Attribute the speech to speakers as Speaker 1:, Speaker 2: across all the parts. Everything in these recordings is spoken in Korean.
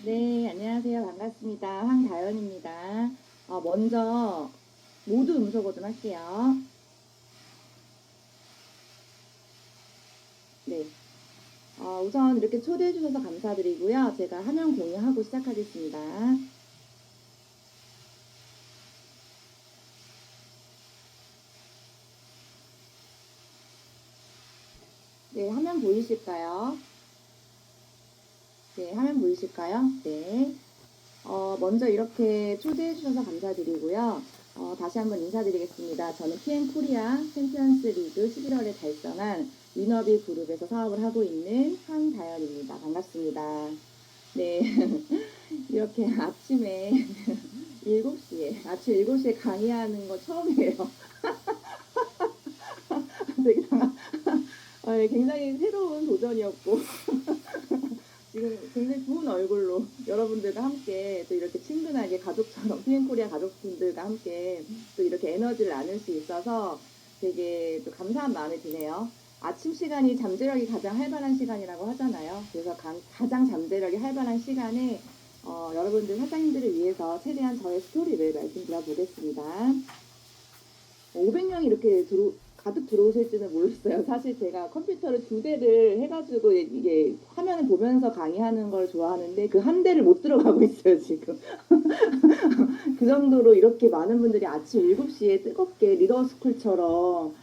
Speaker 1: 네, 안녕하세요. 반갑습니다. 황다연입니다. 먼저 모두 음소거 좀 할게요. 네. 우선 이렇게 초대해 주셔서 감사드리고요. 제가 화면 공유하고 시작하겠습니다. 네, 화면 보이실까요? 네, 화면 보이실까요? 네. 먼저 이렇게 초대해 주셔서 감사드리고요. 다시 한번 인사드리겠습니다. 저는 PM 코리아 챔피언스 리그 11월에 달성한 위너비 그룹에서 사업을 하고 있는 황다연입니다. 반갑습니다. 네, 이렇게 아침에 7시에, 아침 7시에 강의하는 거 처음이에요. 되게 네, 굉장히 새로운 도전이었고, 지금 굉장히 좋은 얼굴로 여러분들과 함께 또 이렇게 친근하게 가족처럼 피엔코리아 가족분들과 함께 또 이렇게 에너지를 나눌 수 있어서 되게 또 감사한 마음이 드네요. 아침 시간이 잠재력이 가장 활발한 시간이라고 하잖아요. 그래서 가장 잠재력이 활발한 시간에 여러분들 사장님들을 위해서 최대한 저의 스토리를 말씀드려 보겠습니다. 500명이 이렇게 가득 들어오실지는 몰랐어요. 사실 제가 컴퓨터를 2대를 해가지고 이게 화면을 보면서 강의하는 걸 좋아하는데 그 한 대를 못 들어가고 있어요, 지금. 그 정도로 이렇게 많은 분들이 아침 7시에 뜨겁게 리더스쿨처럼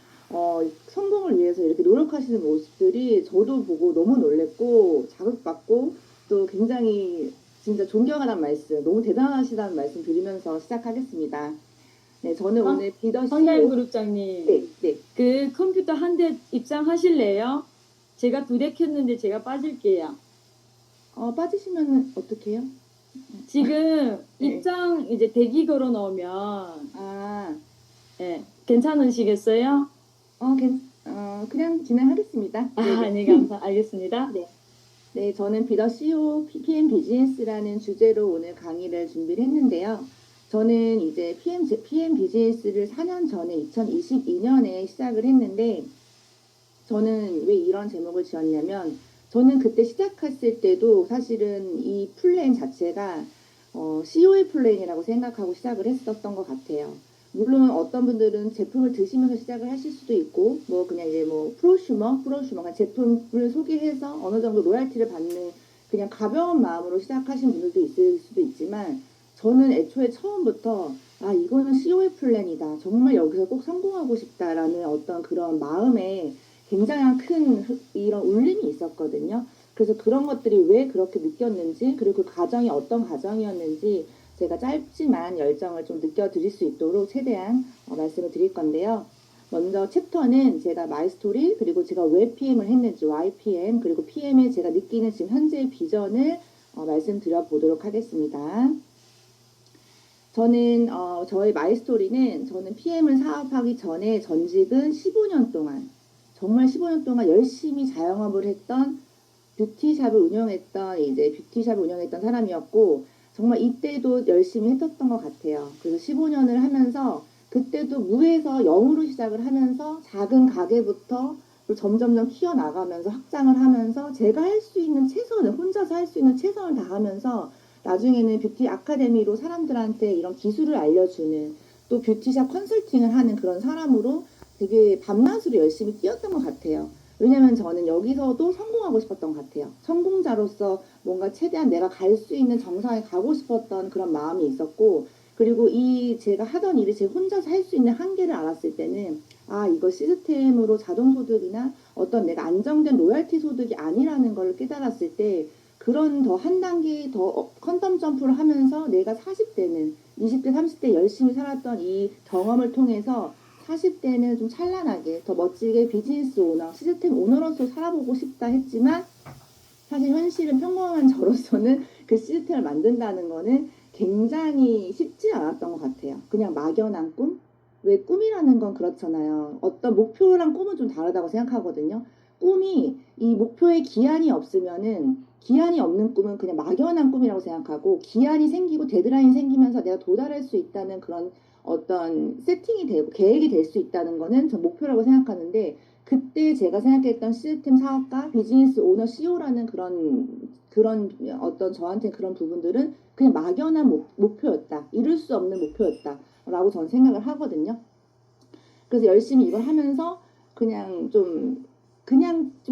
Speaker 1: 성공을 위해서 이렇게 노력하시는 모습들이 저도 보고 너무 놀랬고 자극받고 또 굉장히 진짜 존경하는 말씀, 너무 대단하시다는 말씀 드리면서 시작하겠습니다. 네, 저는 오늘 비더
Speaker 2: 황다임
Speaker 1: CEO.
Speaker 2: 그룹장님,
Speaker 1: 네, 네.
Speaker 2: 그 컴퓨터 한 대 입장하실래요? 제가 2대 켰는데 제가 빠질게요.
Speaker 1: 빠지시면 어떡해요?
Speaker 2: 지금
Speaker 1: 네.
Speaker 2: 입장 이제 대기 걸어 놓으면,
Speaker 1: 아,
Speaker 2: 예, 괜찮으시겠어요?
Speaker 1: 그냥 진행하겠습니다. 네네.
Speaker 2: 네, 알겠습니다.
Speaker 1: 네. 네, 저는 비더 CEO PM 비즈니스라는 주제로 오늘 강의를 준비를 했는데요. 저는 이제 PM 비즈니스를 4년 전에 2022년에 시작을 했는데, 저는 왜 이런 제목을 지었냐면, 저는 그때 시작했을 때도 사실은 이 플랜 자체가 CO의 플랜이라고 생각하고 시작을 했었던 것 같아요. 물론 어떤 분들은 제품을 드시면서 시작을 하실 수도 있고, 뭐 그냥 이제 뭐 프로슈머, 제품을 소개해서 어느 정도 로얄티를 받는 그냥 가벼운 마음으로 시작하신 분들도 있을 수도 있지만, 저는 애초에 처음부터 이거는 CO의 플랜이다. 정말 여기서 꼭 성공하고 싶다라는 어떤 그런 마음에 굉장한 큰 이런 울림이 있었거든요. 그래서 그런 것들이 왜 그렇게 느꼈는지, 그리고 그 과정이 어떤 과정이었는지 제가 짧지만 열정을 좀 느껴드릴 수 있도록 최대한 말씀을 드릴 건데요. 먼저 챕터는 제가 마이스토리, 그리고 제가 왜 PM을 했는지, YPM, 그리고 PM의 제가 느끼는 지금 현재의 비전을 말씀드려 보도록 하겠습니다. 저의 마이스토리는 저는 PM을 사업하기 전에 전직은 15년 동안, 정말 15년 동안 열심히 자영업을 했던 뷰티샵을 운영했던 사람이었고, 정말 이때도 열심히 했었던 것 같아요. 그래서 15년을 하면서 그때도 무에서 영으로 시작을 하면서 작은 가게부터 점점점 키워나가면서 확장을 하면서 제가 할 수 있는 최선을, 혼자서 할 수 있는 최선을 다하면서 나중에는 뷰티 아카데미로 사람들한테 이런 기술을 알려주는, 또 뷰티샵 컨설팅을 하는 그런 사람으로 되게 밤낮으로 열심히 뛰었던 것 같아요. 왜냐면 저는 여기서도 성공하고 싶었던 것 같아요. 성공자로서 뭔가 최대한 내가 갈 수 있는 정상에 가고 싶었던 그런 마음이 있었고, 그리고 이 제가 하던 일을 제 혼자서 할 수 있는 한계를 알았을 때는 이거 시스템으로 자동소득이나 어떤 내가 안정된 로열티 소득이 아니라는 걸 깨달았을 때, 그런 더 한 단계 더 컨텀 점프를 하면서 내가 40대는 20대, 30대 열심히 살았던 이 경험을 통해서 40대는 좀 찬란하게 더 멋지게 비즈니스 오너, 시스템 오너로서 살아보고 싶다 했지만, 사실 현실은 평범한 저로서는 그 시스템을 만든다는 거는 굉장히 쉽지 않았던 것 같아요. 그냥 막연한 꿈? 왜 꿈이라는 건 그렇잖아요. 어떤 목표랑 꿈은 좀 다르다고 생각하거든요. 꿈이 이 목표에 기한이 없으면은, 기한이 없는 꿈은 그냥 막연한 꿈이라고 생각하고, 기한이 생기고 데드라인이 생기면서 내가 도달할 수 있다는 그런 어떤 세팅이 되고 계획이 될 수 있다는 거는 전 목표라고 생각하는데, 그때 제가 생각했던 시스템 사업가, 비즈니스 오너 CEO라는 그런 그런 어떤 저한테 그런 부분들은 그냥 막연한 목표였다. 이룰 수 없는 목표였다. 라고 저는 생각을 하거든요. 그래서 열심히 이걸 하면서 그냥 좀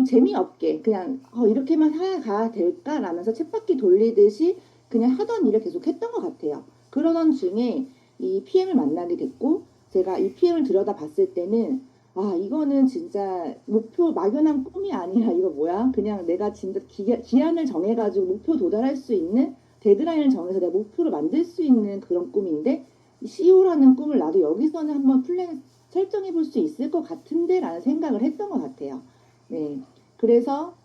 Speaker 1: 재미없게 그냥 이렇게만 살아가야 될까라면서 쳇바퀴 돌리듯이 그냥 하던 일을 계속 했던 것 같아요. 그러던 중에 이 PM을 만나게 됐고 제가 이 PM을 들여다봤을 때는 이거는 진짜 목표 막연한 꿈이 아니라 이거 뭐야? 그냥 내가 진짜 기한을 정해가지고 목표 도달할 수 있는 데드라인을 정해서 내가 목표를 만들 수 있는 그런 꿈인데 CEO라는 꿈을 나도 여기서는 한번 플랜 설정해 볼 수 있을 것 같은데 라는 생각을 했던 것 같아요. 네. 그래서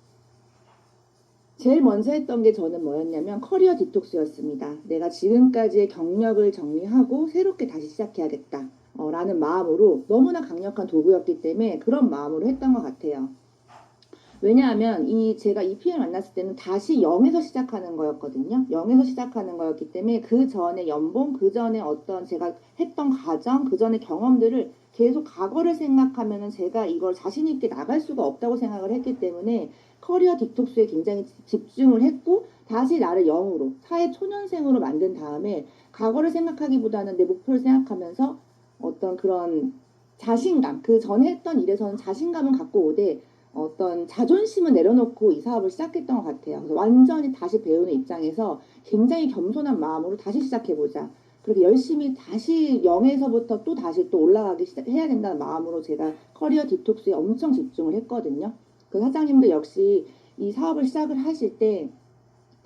Speaker 1: 제일 먼저 했던 게 저는 뭐였냐면 커리어 디톡스였습니다. 내가 지금까지의 경력을 정리하고 새롭게 다시 시작해야겠다. 라는 마음으로 너무나 강력한 도구였기 때문에 그런 마음으로 했던 것 같아요. 왜냐하면 제가 이 PM을 만났을 때는 다시 0에서 시작하는 거였거든요. 0에서 시작하는 거였기 때문에 그 전에 연봉, 그 전에 어떤 제가 했던 과정, 그 전에 경험들을 계속 과거를 생각하면은 제가 이걸 자신 있게 나갈 수가 없다고 생각을 했기 때문에 커리어 딕톡스에 굉장히 집중을 했고 다시 나를 0으로 사회 초년생으로 만든 다음에 과거를 생각하기보다는 내 목표를 생각하면서 어떤 그런 자신감, 그 전에 했던 일에서는 자신감은 갖고 오되 어떤 자존심을 내려놓고 이 사업을 시작했던 것 같아요. 그래서 완전히 다시 배우는 입장에서 굉장히 겸손한 마음으로 다시 시작해보자. 그렇게 열심히 다시 0에서부터 또 다시 또 올라가기 해야 된다는 마음으로 제가 커리어 디톡스에 엄청 집중을 했거든요. 그 사장님도 역시 이 사업을 시작을 하실 때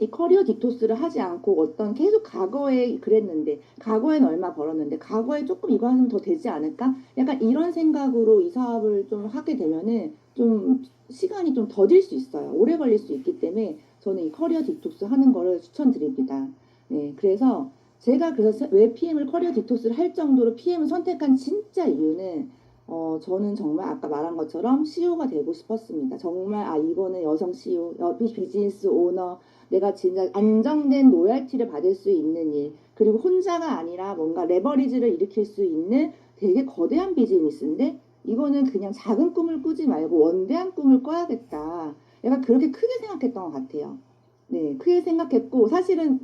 Speaker 1: 이 커리어 디톡스를 하지 않고 어떤 계속 과거에 그랬는데 과거엔 얼마 벌었는데 과거에 조금 이거 하면 더 되지 않을까? 약간 이런 생각으로 이 사업을 좀 하게 되면은 좀 시간이 좀 더딜 수 있어요. 오래 걸릴 수 있기 때문에 저는 이 커리어 디톡스 하는 거를 추천드립니다. 네, 그래서 제가 그래서 왜 PM을 커리어 디톡스를 할 정도로 PM을 선택한 진짜 이유는 저는 정말 아까 말한 것처럼 CEO가 되고 싶었습니다. 정말 이거는 여성 CEO, 비즈니스 오너, 내가 진짜 안정된 로열티를 받을 수 있는 일, 그리고 혼자가 아니라 뭔가 레버리지를 일으킬 수 있는 되게 거대한 비즈니스인데 이거는 그냥 작은 꿈을 꾸지 말고 원대한 꿈을 꿔야겠다. 약간 그렇게 크게 생각했던 것 같아요. 네, 크게 생각했고 사실은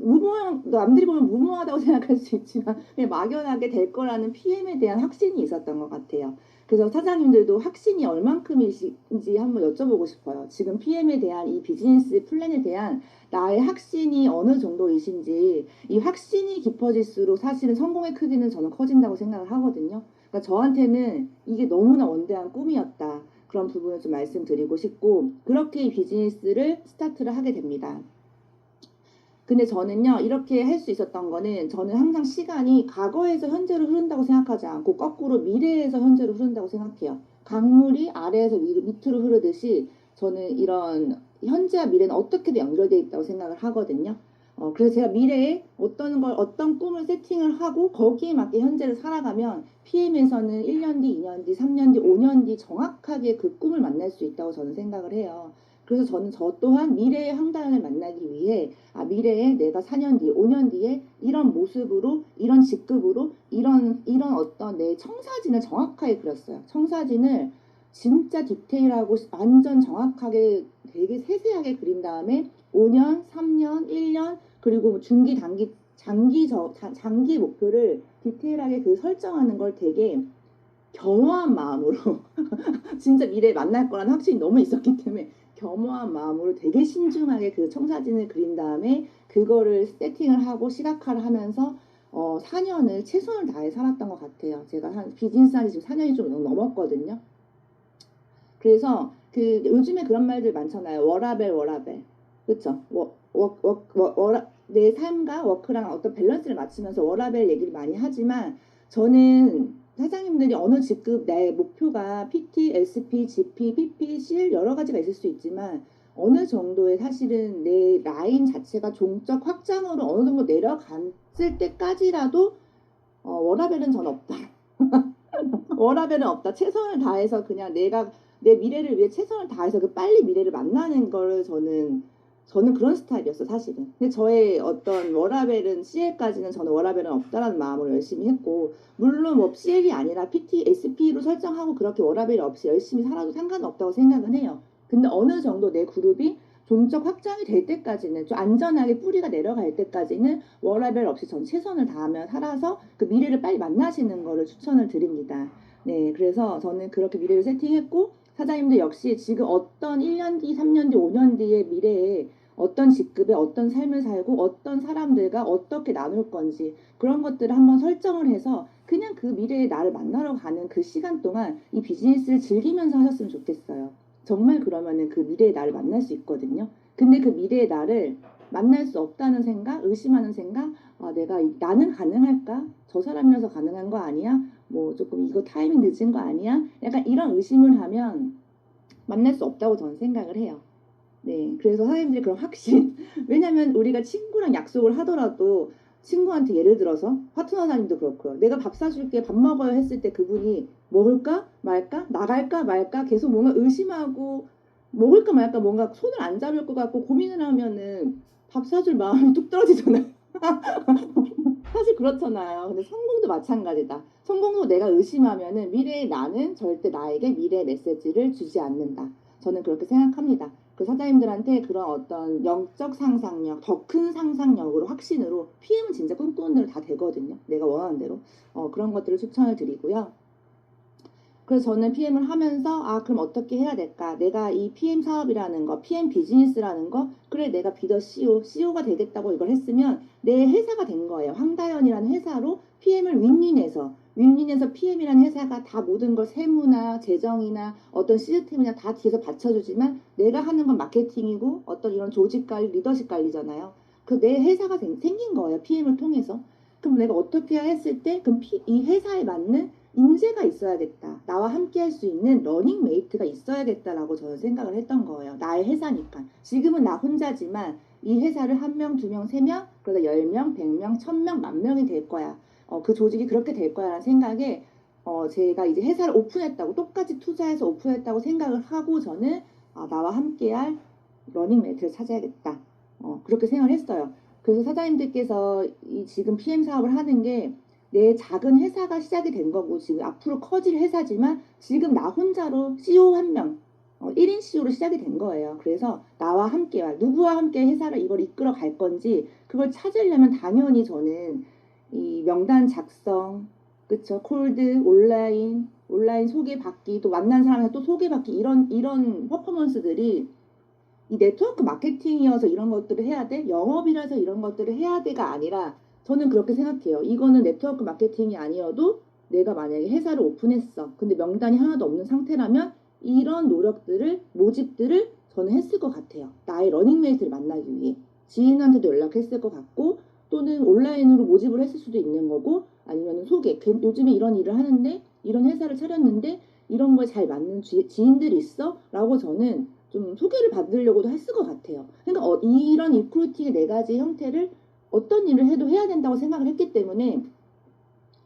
Speaker 1: 남들이 보면 무모하다고 생각할 수 있지만 그냥 막연하게 될 거라는 PM에 대한 확신이 있었던 것 같아요. 그래서 사장님들도 확신이 얼만큼인지 한번 여쭤보고 싶어요. 지금 PM에 대한 이 비즈니스 플랜에 대한 나의 확신이 어느 정도이신지 이 확신이 깊어질수록 사실은 성공의 크기는 저는 커진다고 생각을 하거든요. 그러니까 저한테는 이게 너무나 원대한 꿈이었다. 그런 부분을 좀 말씀드리고 싶고 그렇게 이 비즈니스를 스타트를 하게 됩니다. 근데 저는요, 이렇게 할 수 있었던 거는 저는 항상 시간이 과거에서 현재로 흐른다고 생각하지 않고 거꾸로 미래에서 현재로 흐른다고 생각해요. 강물이 아래에서 밑으로 흐르듯이 저는 이런 현재와 미래는 어떻게든 연결되어 있다고 생각을 하거든요. 그래서 제가 미래에 어떤 꿈을 세팅을 하고 거기에 맞게 현재를 살아가면 PM에서는 1년 뒤, 2년 뒤, 3년 뒤, 5년 뒤 정확하게 그 꿈을 만날 수 있다고 저는 생각을 해요. 그래서 저는 저 또한 미래의 황당을 만나기 위해 미래에 내가 4년 뒤, 5년 뒤에 이런 모습으로, 이런 직급으로, 이런 어떤 내 청사진을 정확하게 그렸어요. 청사진을 진짜 디테일하고 완전 정확하게 되게 세세하게 그린 다음에 5년, 3년, 1년, 그리고 중기, 단기, 장기 목표를 디테일하게 설정하는 걸 되게 겸허한 마음으로 진짜 미래에 만날 거라는 확신이 너무 있었기 때문에 겸허한 마음으로 되게 신중하게 그 청사진을 그린 다음에 그거를 세팅을 하고 시각화를 하면서 4년을 최선을 다해 살았던 것 같아요. 제가 비즈니스 한지 지금 4년이 좀 넘었거든요. 그래서 요즘에 그런 말들 많잖아요. 워라벨. 그쵸? 내 삶과 워크랑 어떤 밸런스를 맞추면서 워라벨 얘기를 많이 하지만 저는 사장님들이 어느 직급 내 목표가 PT, SP, GP, PP, CL 여러 가지가 있을 수 있지만 어느 정도의 사실은 내 라인 자체가 종적 확장으로 어느 정도 내려갔을 때까지라도 워라벨은 전 없다. 워라벨은 없다. 최선을 다해서 그냥 내가 내 미래를 위해 최선을 다해서 빨리 미래를 만나는 거를 저는 그런 스타일이었어, 사실은. 근데 저의 어떤 워라벨은 CL까지는 저는 워라벨은 없다라는 마음으로 열심히 했고, 물론 뭐 CL이 아니라 PT, SP로 설정하고 그렇게 워라벨이 없이 열심히 살아도 상관없다고 생각은 해요. 근데 어느 정도 내 그룹이 종적 확장이 될 때까지는 좀 안전하게 뿌리가 내려갈 때까지는 워라밸 없이 전 최선을 다하며 살아서 그 미래를 빨리 만나시는 거를 추천을 드립니다. 네, 그래서 저는 그렇게 미래를 세팅했고 사장님들 역시 지금 어떤 1년 뒤, 3년 뒤, 5년 뒤의 미래에 어떤 직급에 어떤 삶을 살고 어떤 사람들과 어떻게 나눌 건지 그런 것들을 한번 설정을 해서 그냥 그 미래의 나를 만나러 가는 그 시간 동안 이 비즈니스를 즐기면서 하셨으면 좋겠어요. 정말 그러면은 그 미래의 나를 만날 수 있거든요. 근데 그 미래의 나를 만날 수 없다는 생각, 의심하는 생각, 아, 나는 가능할까? 저 사람이라서 가능한 거 아니야? 뭐 조금 이거 타이밍 늦은 거 아니야? 약간 이런 의심을 하면 만날 수 없다고 저는 생각을 해요. 네, 그래서 사장님들이 그런 확신. 왜냐면 우리가 친구랑 약속을 하더라도 친구한테 예를 들어서 파트너사님도 그렇고요. 내가 밥 사줄게, 밥 먹어요 했을 때 그분이 먹을까 말까, 나갈까 말까 계속 뭔가 의심하고 먹을까 말까 뭔가 손을 안 잡을 것 같고 고민을 하면은 밥 사줄 마음이 뚝 떨어지잖아요. 사실 그렇잖아요. 근데 성공도 마찬가지다. 성공도 내가 의심하면은 미래의 나는 절대 나에게 미래의 메시지를 주지 않는다. 저는 그렇게 생각합니다. 그 사장님들한테 그런 어떤 영적 상상력, 더 큰 상상력으로 확신으로 PM은 진짜 꿈꾸는 대로 다 되거든요. 내가 원하는 대로. 그런 것들을 추천을 드리고요. 그래서 저는 PM을 하면서 그럼 어떻게 해야 될까? 내가 이 PM 사업이라는 거, PM 비즈니스라는 거, 그래 내가 비더 CEO가 되겠다고 이걸 했으면 내 회사가 된 거예요. 황다연이라는 회사로 PM을 윈윈해서 PM이라는 회사가 다 모든 걸 세무나 재정이나 어떤 시스템이나 다 뒤에서 받쳐주지만 내가 하는 건 마케팅이고 어떤 이런 조직 관리, 리더십 관리잖아요. 그 내 회사가 생긴 거예요. PM을 통해서. 그럼 내가 어떻게 해야 했을 때, 그럼 이 회사에 맞는 인재가 있어야겠다. 나와 함께 할 수 있는 러닝메이트가 있어야겠다라고 저는 생각을 했던 거예요. 나의 회사니까. 지금은 나 혼자지만 이 회사를 한 명, 두 명, 세 명, 그러다 10명, 100명, 1000명, 만 명이 될 거야. 그 조직이 그렇게 될 거야라는 생각에 제가 이제 회사를 오픈했다고 똑같이 투자해서 오픈했다고 생각을 하고 저는 나와 함께할 러닝메이트를 찾아야겠다. 그렇게 생각을 했어요. 그래서 사장님들께서 이 지금 PM 사업을 하는 게 내 작은 회사가 시작이 된 거고 지금 앞으로 커질 회사지만 지금 나 혼자로 CEO 한 명, 1인 CEO로 시작이 된 거예요. 그래서 나와 함께, 누구와 함께 회사를 이걸 이끌어 갈 건지 그걸 찾으려면 당연히 저는 이 명단 작성, 그쵸? 콜드, 온라인 소개받기, 또 만난 사람한테 또 소개받기 이런 퍼포먼스들이 이 네트워크 마케팅이어서 이런 것들을 해야 돼? 영업이라서 이런 것들을 해야 돼가 아니라 저는 그렇게 생각해요. 이거는 네트워크 마케팅이 아니어도 내가 만약에 회사를 오픈했어. 근데 명단이 하나도 없는 상태라면 이런 노력들을, 모집들을 저는 했을 것 같아요. 나의 러닝메이트를 만나기 위해. 지인한테도 연락했을 것 같고 또는 온라인으로 모집을 했을 수도 있는 거고 아니면 소개. 요즘에 이런 일을 하는데 이런 회사를 차렸는데 이런 거에 잘 맞는 지인들이 있어? 라고 저는 좀 소개를 받으려고도 했을 것 같아요. 그러니까 이런 리크루팅의 네 가지 형태를 어떤 일을 해도 해야 된다고 생각을 했기 때문에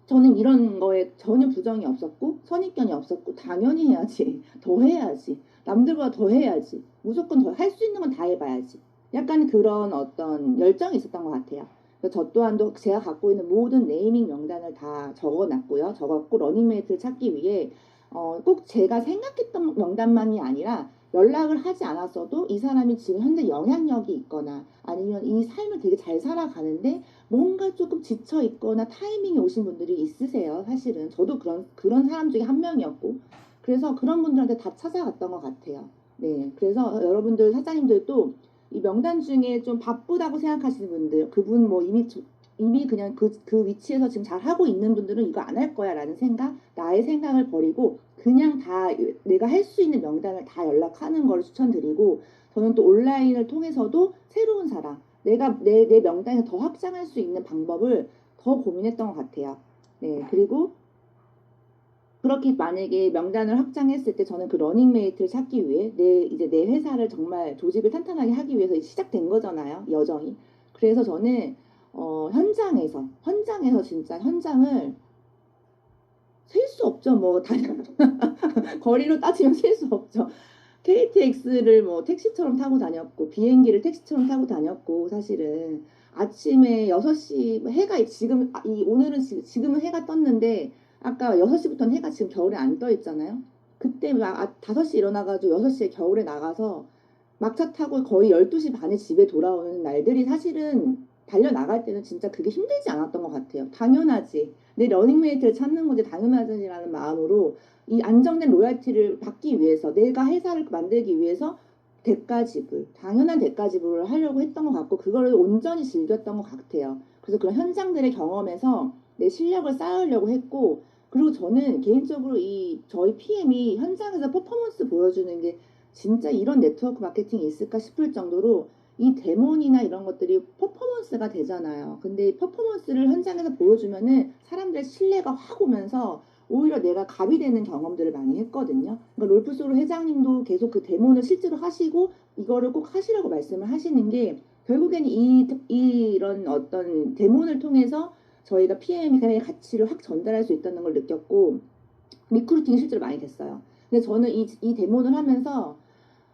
Speaker 1: 저는 이런 거에 전혀 부정이 없었고 선입견이 없었고 당연히 해야지. 더 해야지. 남들보다 더 해야지. 무조건 더 할 수 있는 건 다 해봐야지. 약간 그런 어떤 열정이 있었던 것 같아요. 그래서 저 또한도 제가 갖고 있는 모든 네이밍 명단을 다 적어놨고요. 적었고 러닝메이트를 찾기 위해 꼭 제가 생각했던 명단만이 아니라 연락을 하지 않았어도 이 사람이 지금 현재 영향력이 있거나 아니면 이 삶을 되게 잘 살아가는데 뭔가 조금 지쳐 있거나 타이밍이 오신 분들이 있으세요. 사실은 저도 그런 사람 중에 한 명이었고 그래서 그런 분들한테 다 찾아갔던 것 같아요. 네, 그래서 여러분들 사장님들도 이 명단 중에 좀 바쁘다고 생각하시는 분들, 그분 뭐 이미 그냥 그 위치에서 지금 잘 하고 있는 분들은 이거 안 할 거야라는 생각, 나의 생각을 버리고 그냥 다 내가 할 수 있는 명단을 다 연락하는 걸 추천드리고 저는 또 온라인을 통해서도 새로운 사람, 내 명단을 더 확장할 수 있는 방법을 더 고민했던 것 같아요. 네, 그리고 그렇게 만약에 명단을 확장했을 때 저는 그 러닝메이트를 찾기 위해 이제 내 회사를 정말 조직을 탄탄하게 하기 위해서 시작된 거잖아요. 여정이. 그래서 저는 현장에서 진짜 현장을 셀 수 없죠. 뭐 거리로 따지면 셀 수 없죠. KTX를 뭐 택시처럼 타고 다녔고 비행기를 택시처럼 타고 다녔고 사실은 아침에 6시 해가 지금 오늘은 지금은 해가 떴는데 아까 6시부터는 해가 지금 겨울에 안 떠 있잖아요. 그때 막 5시 일어나가지고 6시에 겨울에 나가서 막차 타고 거의 12시 반에 집에 돌아오는 날들이 사실은 달려나갈 때는 진짜 그게 힘들지 않았던 것 같아요. 당연하지. 내 러닝메이트를 찾는 건데 당연하지라는 마음으로 이 안정된 로열티를 받기 위해서 내가 회사를 만들기 위해서 대가 지불, 당연한 대가 지불을 하려고 했던 것 같고 그거를 온전히 즐겼던 것 같아요. 그래서 그런 현장들의 경험에서 내 실력을 쌓으려고 했고 그리고 저는 개인적으로 이 저희 PM이 현장에서 퍼포먼스 보여주는 게 진짜 이런 네트워크 마케팅이 있을까 싶을 정도로 이 데몬이나 이런 것들이 퍼포먼스가 되잖아요. 근데 이 퍼포먼스를 현장에서 보여주면은 사람들의 신뢰가 확 오면서 오히려 내가 갑이 되는 경험들을 많이 했거든요. 그러니까 롤프소로 회장님도 계속 그 데몬을 실제로 하시고 이거를 꼭 하시라고 말씀을 하시는 게 결국에는 이런 어떤 데몬을 통해서 저희가 PM의 가치를 확 전달할 수 있다는 걸 느꼈고 리크루팅이 실제로 많이 됐어요. 근데 저는 이 데모를 하면서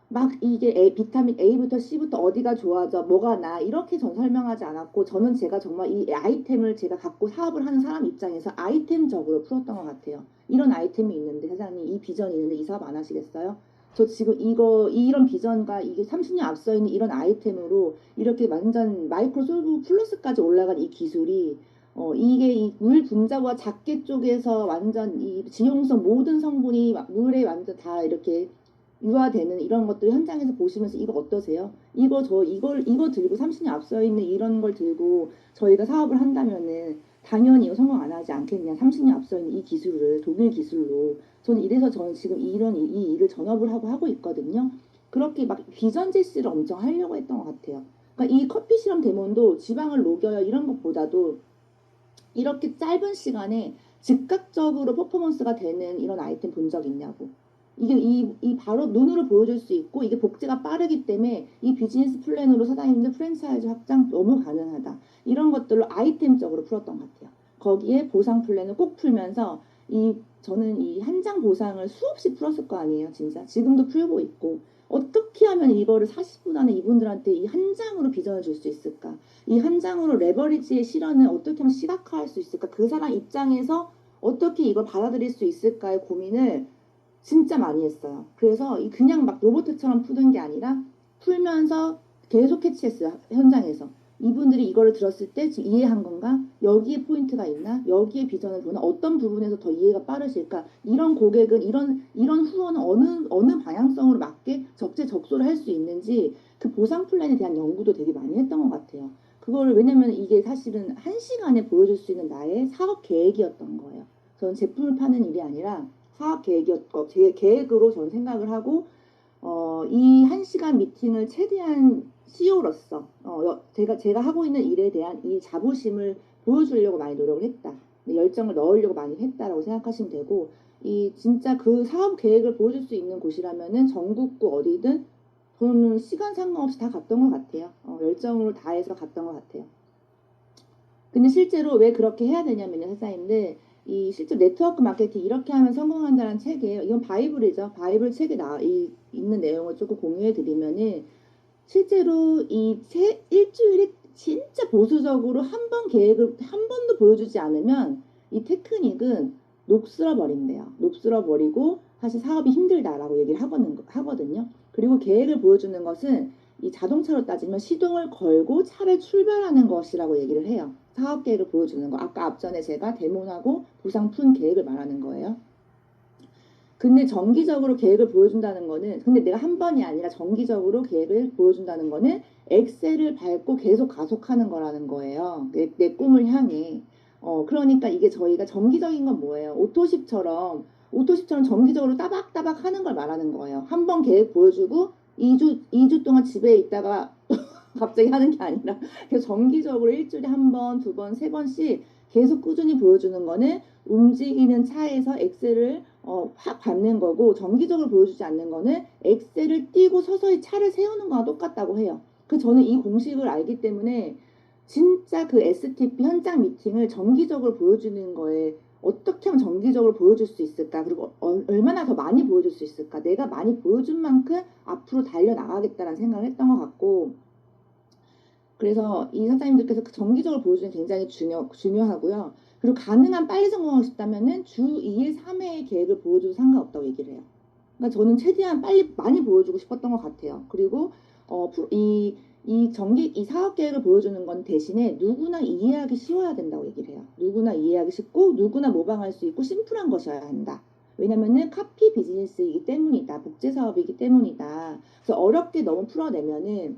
Speaker 1: 막 이게 비타민 A부터 C부터 어디가 좋아져, 뭐가 나, 이렇게 전 설명하지 않았고, 저는 제가 정말 이 아이템을 제가 갖고 사업을 하는 사람 입장에서 아이템적으로 풀었던 것 같아요. 이런 아이템이 있는데, 사장님, 이 비전이 있는데 이 사업 안 하시겠어요? 저 지금 이런 비전과 이게 30년 앞서 있는 이런 아이템으로 이렇게 완전 마이크로솔브 플러스까지 올라간 이 기술이 이게 이 물 분자와 작계 쪽에서 완전 이 지용성 모든 성분이 물에 완전 다 이렇게 유화되는 이런 것들 현장에서 보시면서 이거 어떠세요? 이거 들고 30년 앞서 있는 이런 걸 들고 저희가 사업을 한다면은 당연히 이거 성공 안 하지 않겠냐. 30년 앞서 있는 이 기술을 독일 기술로 저는 이래서 저는 지금 이 일을 전업을 하고 있거든요. 그렇게 막 비전 제시를 엄청 하려고 했던 것 같아요. 그러니까 이 커피 실험 데몬도 지방을 녹여요 이런 것보다도 이렇게 짧은 시간에 즉각적으로 퍼포먼스가 되는 이런 아이템 본 적 있냐고. 이게 이 바로 눈으로 보여줄 수 있고 이게 복제가 빠르기 때문에 이 비즈니스 플랜으로 사장님들 프랜차이즈 확장 너무 가능하다. 이런 것들로 아이템적으로 풀었던 것 같아요. 거기에 보상 플랜을 꼭 풀면서 저는 이 한 장 보상을 수없이 풀었을 거 아니에요, 진짜. 지금도 풀고 있고. 어떻게 하면 이거를 40분 안에 이분들한테 이 한 장으로 비전을 줄 수 있을까? 이 한 장으로 레버리지의 실현을 어떻게 하면 시각화할 수 있을까? 그 사람 입장에서 어떻게 이걸 받아들일 수 있을까의 고민을 진짜 많이 했어요. 그래서 그냥 막 로봇처럼 푸는 게 아니라 풀면서 계속 캐치했어요. 현장에서. 이분들이 이거를 들었을 때 지금 이해한 건가? 여기에 포인트가 있나? 여기에 비전을 보나? 어떤 부분에서 더 이해가 빠르실까? 이런 고객은 이런 후원은 어느 방향성으로 맞게 적재적소를 할 수 있는지 그 보상 플랜에 대한 연구도 되게 많이 했던 것 같아요. 그거를 왜냐면 이게 사실은 한 시간에 보여줄 수 있는 나의 사업 계획이었던 거예요. 저는 제품을 파는 일이 아니라 사업 계획이었고 제 계획으로 저는 생각을 하고 이 한 시간 미팅을 최대한 CEO로서 제가 하고 있는 일에 대한 이 자부심을 보여주려고 많이 노력을 했다. 열정을 넣으려고 많이 했다라고 생각하시면 되고 이 진짜 그 사업 계획을 보여줄 수 있는 곳이라면은 전국구 어디든 저는 시간 상관없이 다 갔던 것 같아요. 열정을 다해서 갔던 것 같아요. 근데 실제로 왜 그렇게 해야 되냐면요, 사장님들. 이 실제 네트워크 마케팅 이렇게 하면 성공한다는 책이에요. 이건 바이블이죠. 바이블 책에 있는 내용을 조금 공유해 드리면은 실제로 일주일에 진짜 보수적으로 한 번 계획을 한 번도 보여주지 않으면 이 테크닉은 녹슬어 버린대요. 녹슬어 버리고 사실 사업이 힘들다라고 얘기를 하거든요. 그리고 계획을 보여주는 것은 이 자동차로 따지면 시동을 걸고 차를 출발하는 것이라고 얘기를 해요. 사업 계획을 보여주는 거. 아까 앞전에 제가 데몬하고 보상 푼 계획을 말하는 거예요. 근데 정기적으로 계획을 보여준다는 거는 근데 내가 한 번이 아니라 정기적으로 계획을 보여준다는 거는 엑셀을 밟고 계속 가속하는 거라는 거예요. 내 꿈을 향해. 그러니까 이게 저희가 정기적인 건 뭐예요? 오토십처럼 정기적으로 따박따박 하는 걸 말하는 거예요. 한 번 계획 보여주고 2주 동안 집에 있다가 갑자기 하는 게 아니라 계속 정기적으로 일주일에 한 번, 두 번, 세 번씩 계속 꾸준히 보여주는 거는 움직이는 차에서 엑셀을 확 밟는 거고 정기적으로 보여주지 않는 거는 엑셀을 띄고 서서히 차를 세우는 거와 똑같다고 해요. 그 저는 이 공식을 알기 때문에 진짜 그 STP 현장 미팅을 정기적으로 보여주는 거에 어떻게 하면 정기적으로 보여줄 수 있을까? 그리고 얼마나 더 많이 보여줄 수 있을까? 내가 많이 보여준 만큼 앞으로 달려나가겠다라는 생각을 했던 것 같고 그래서 이 사장님들께서 그 정기적으로 보여주는 게 굉장히 중요하고요. 그리고 가능한 빨리 성공하고 싶다면은 주 2회, 3회의 계획을 보여줘도 상관없다고 얘기를 해요. 그러니까 저는 최대한 빨리 많이 보여주고 싶었던 것 같아요. 그리고 이 사업 계획을 보여주는 건 대신에 누구나 이해하기 쉬워야 된다고 얘기를 해요. 누구나 이해하기 쉽고 누구나 모방할 수 있고 심플한 것이어야 한다. 왜냐면은 카피 비즈니스이기 때문이다. 복제 사업이기 때문이다. 그래서 어렵게 너무 풀어내면은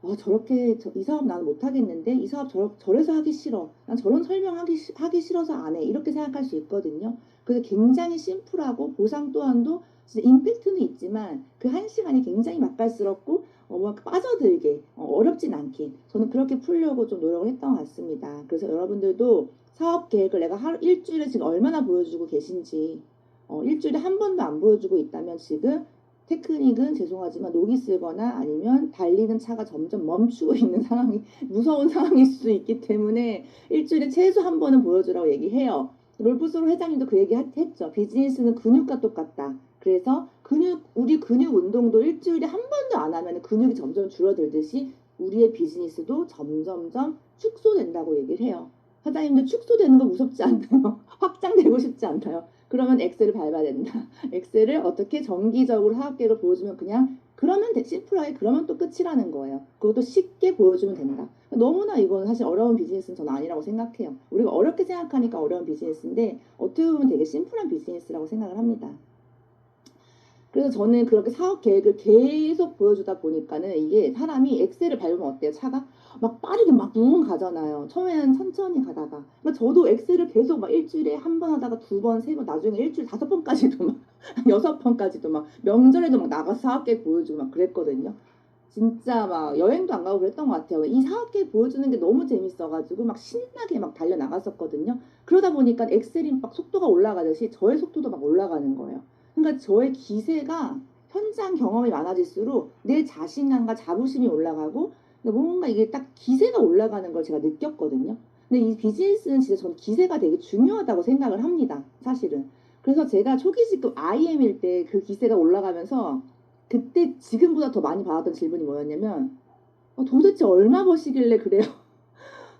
Speaker 1: 이 사업 나는 못하겠는데 이 사업 저래서 하기 싫어. 난 저런 하기 싫어서 안 해. 이렇게 생각할 수 있거든요. 그래서 굉장히 심플하고 보상 또한도 진짜 임팩트는 있지만 그 한 시간이 굉장히 맛깔스럽고 빠져들게 어렵진 않게 저는 그렇게 풀려고 좀 노력을 했던 것 같습니다. 그래서 여러분들도 사업 계획을 내가 일주일에 지금 얼마나 보여주고 계신지 일주일에 한 번도 안 보여주고 있다면 지금 테크닉은 죄송하지만 녹이 슬거나 아니면 달리는 차가 점점 멈추고 있는 상황이 무서운 상황일 수 있기 때문에 일주일에 최소 한 번은 보여주라고 얘기해요. 롤프스로 회장님도 그 얘기 했죠. 비즈니스는 근육과 똑같다. 그래서 우리 근육 운동도 일주일에 한 번도 안 하면 근육이 점점 줄어들듯이 우리의 비즈니스도 점점점 축소된다고 얘기를 해요. 사장님들 축소되는 거 무섭지 않나요? 확장되고 싶지 않나요? 그러면 엑셀을 밟아야 된다. 엑셀을 어떻게 정기적으로 사업계획을 보여주면 그러면 심플하게 그러면 또 끝이라는 거예요. 그것도 쉽게 보여주면 된다. 너무나 이건 사실 어려운 비즈니스는 저는 아니라고 생각해요. 우리가 어렵게 생각하니까 어려운 비즈니스인데 어떻게 보면 되게 심플한 비즈니스라고 생각을 합니다. 그래서 저는 그렇게 사업 계획을 계속 보여주다 보니까는 이게 사람이 엑셀을 밟으면 어때요? 차가 막 빠르게 막 가잖아요. 처음에는 천천히 가다가. 그러니까 저도 엑셀을 계속 막 일주일에 한 번 하다가 두 번, 세 번, 나중에 일주일 5번까지도 막 6번까지도 막 명절에도 막 나가서 사업 계획 보여주고 막 그랬거든요. 진짜 막 여행도 안 가고 그랬던 것 같아요. 이 사업 계획 보여주는 게 너무 재밌어가지고 막 신나게 막 달려 나갔었거든요. 그러다 보니까 엑셀이 막 속도가 올라가듯이 저의 속도도 막 올라가는 거예요. 그러니까 저의 기세가 현장 경험이 많아질수록 내 자신감과 자부심이 올라가고 뭔가 이게 딱 기세가 올라가는 걸 제가 느꼈거든요. 근데 이 비즈니스는 진짜 전 기세가 되게 중요하다고 생각을 합니다. 사실은. 그래서 제가 초기 직급 IM일 때 그 기세가 올라가면서 그때 지금보다 더 많이 받았던 질문이 뭐였냐면 도대체 얼마 버시길래 그래요?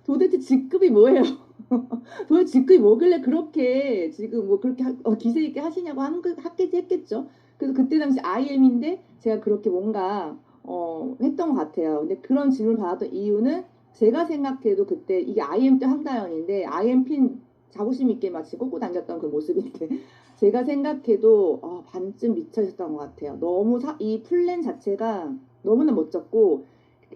Speaker 1: 도대체 직급이 뭐예요? 도대체 직급이 뭐길래 그렇게 지금 뭐 그렇게 기세 있게 하시냐고 했겠죠. 그래서 그때 당시 IM인데 제가 그렇게 뭔가 했던 것 같아요. 근데 그런 질문 받았던 이유는 제가 생각해도 그때 이게 IM 때 황다연인데 IM 핀 자부심 있게 마치 꽂고 다녔던 그 모습인데 제가 생각해도 반쯤 미쳐 있었던 것 같아요. 너무 이 플랜 자체가 너무나 멋졌고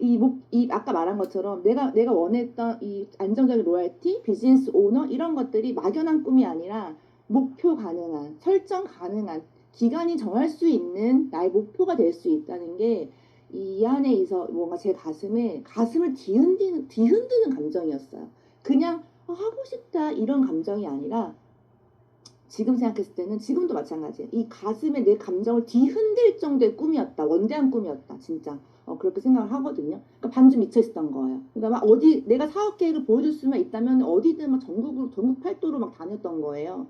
Speaker 1: 이 아까 말한 것처럼 내가 원했던 이 안정적인 로열티, 비즈니스 오너 이런 것들이 막연한 꿈이 아니라 목표 가능한, 설정 가능한, 기간이 정할 수 있는 나의 목표가 될 수 있다는 게 이 안에 있어 뭔가 제 가슴을 뒤흔드는 감정이었어요. 그냥 하고 싶다 이런 감정이 아니라 지금 생각했을 때는 지금도 마찬가지예요. 이 가슴에 내 감정을 뒤흔들 정도의 꿈이었다. 원대한 꿈이었다. 진짜. 그렇게 생각을 하거든요. 그러니까 반쯤 미쳐 있었던 거예요. 그러니까 막 내가 사업 계획을 보여줄 수만 있다면 어디든 막 전국 팔도로 막 다녔던 거예요.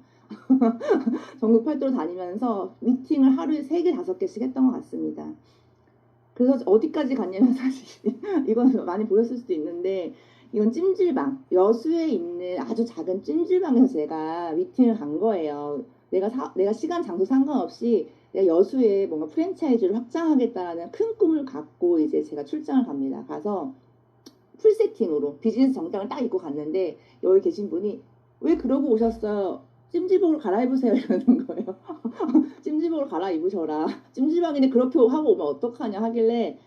Speaker 1: 전국 팔도로 다니면서 미팅을 하루에 3개, 5개씩 했던 것 같습니다. 그래서 어디까지 갔냐면 사실 이건 많이 보셨을 수도 있는데 이건 찜질방 여수에 있는 아주 작은 찜질방에서 제가 미팅을 간 거예요. 내가 시간 장소 상관없이 내가 여수에 뭔가 프랜차이즈를 확장하겠다는 큰 꿈을 갖고 이제 제가 출장을 갑니다. 가서 풀 세팅으로 비즈니스 정장을 딱 입고 갔는데 여기 계신 분이 왜 그러고 오셨어요? 찜질복으로 갈아입으세요 이러는 거예요. 찜질복을 갈아입으셔라. 찜질방인데 그렇게 하고 오면 어떡하냐 하길래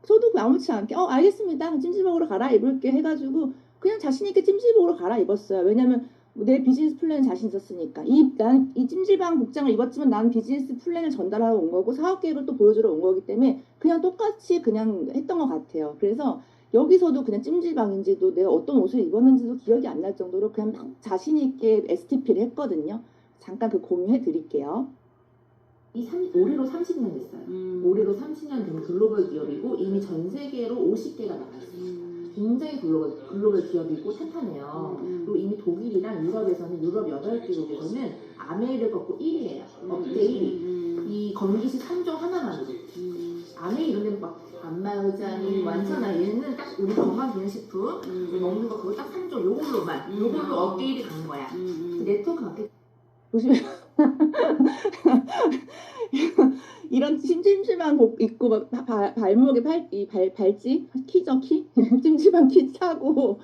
Speaker 1: 저도 아무렇지 않게 알겠습니다. 찜질복으로 갈아입을게 해가지고 그냥 자신있게 찜질복으로 갈아입었어요. 왜냐면 내 비즈니스 플랜에 자신 있었으니까. 난 이 찜질방 복장을 입었지만 나는 비즈니스 플랜을 전달하러 온 거고 사업 계획을 또 보여주러 온 거기 때문에 그냥 똑같이 그냥 했던 것 같아요. 그래서 여기서도 그냥 찜질방인지도 내가 어떤 옷을 입었는지도 기억이 안 날 정도로 그냥 자신 있게 STP를 했거든요. 잠깐 그 공유해 드릴게요.
Speaker 3: 올해로 30년 됐어요. 올해로 30년 된 글로벌 기업이고 이미 전 세계로 50개가 나갔어요. 굉장히 글로벌 기업이고 탄탄해요. 그리고 이미 독일이랑 유럽에서는 유럽 8개국에서는 아메이를 꺾고 1위예요. 업계 1위. 이 건기시 3종 하나만으로. 아메이 이런 데는 막 안마의자니 많잖아. 얘는 딱 우리 건강기능식품 우리 먹는 거 그거 딱 3종 요걸로 업계 1위 간 거야. 네트워크 마케팅
Speaker 1: 보시면 이런 찜찜한 곡 입고 막 발목에 발찌 키죠 키 찜찜한 키 차고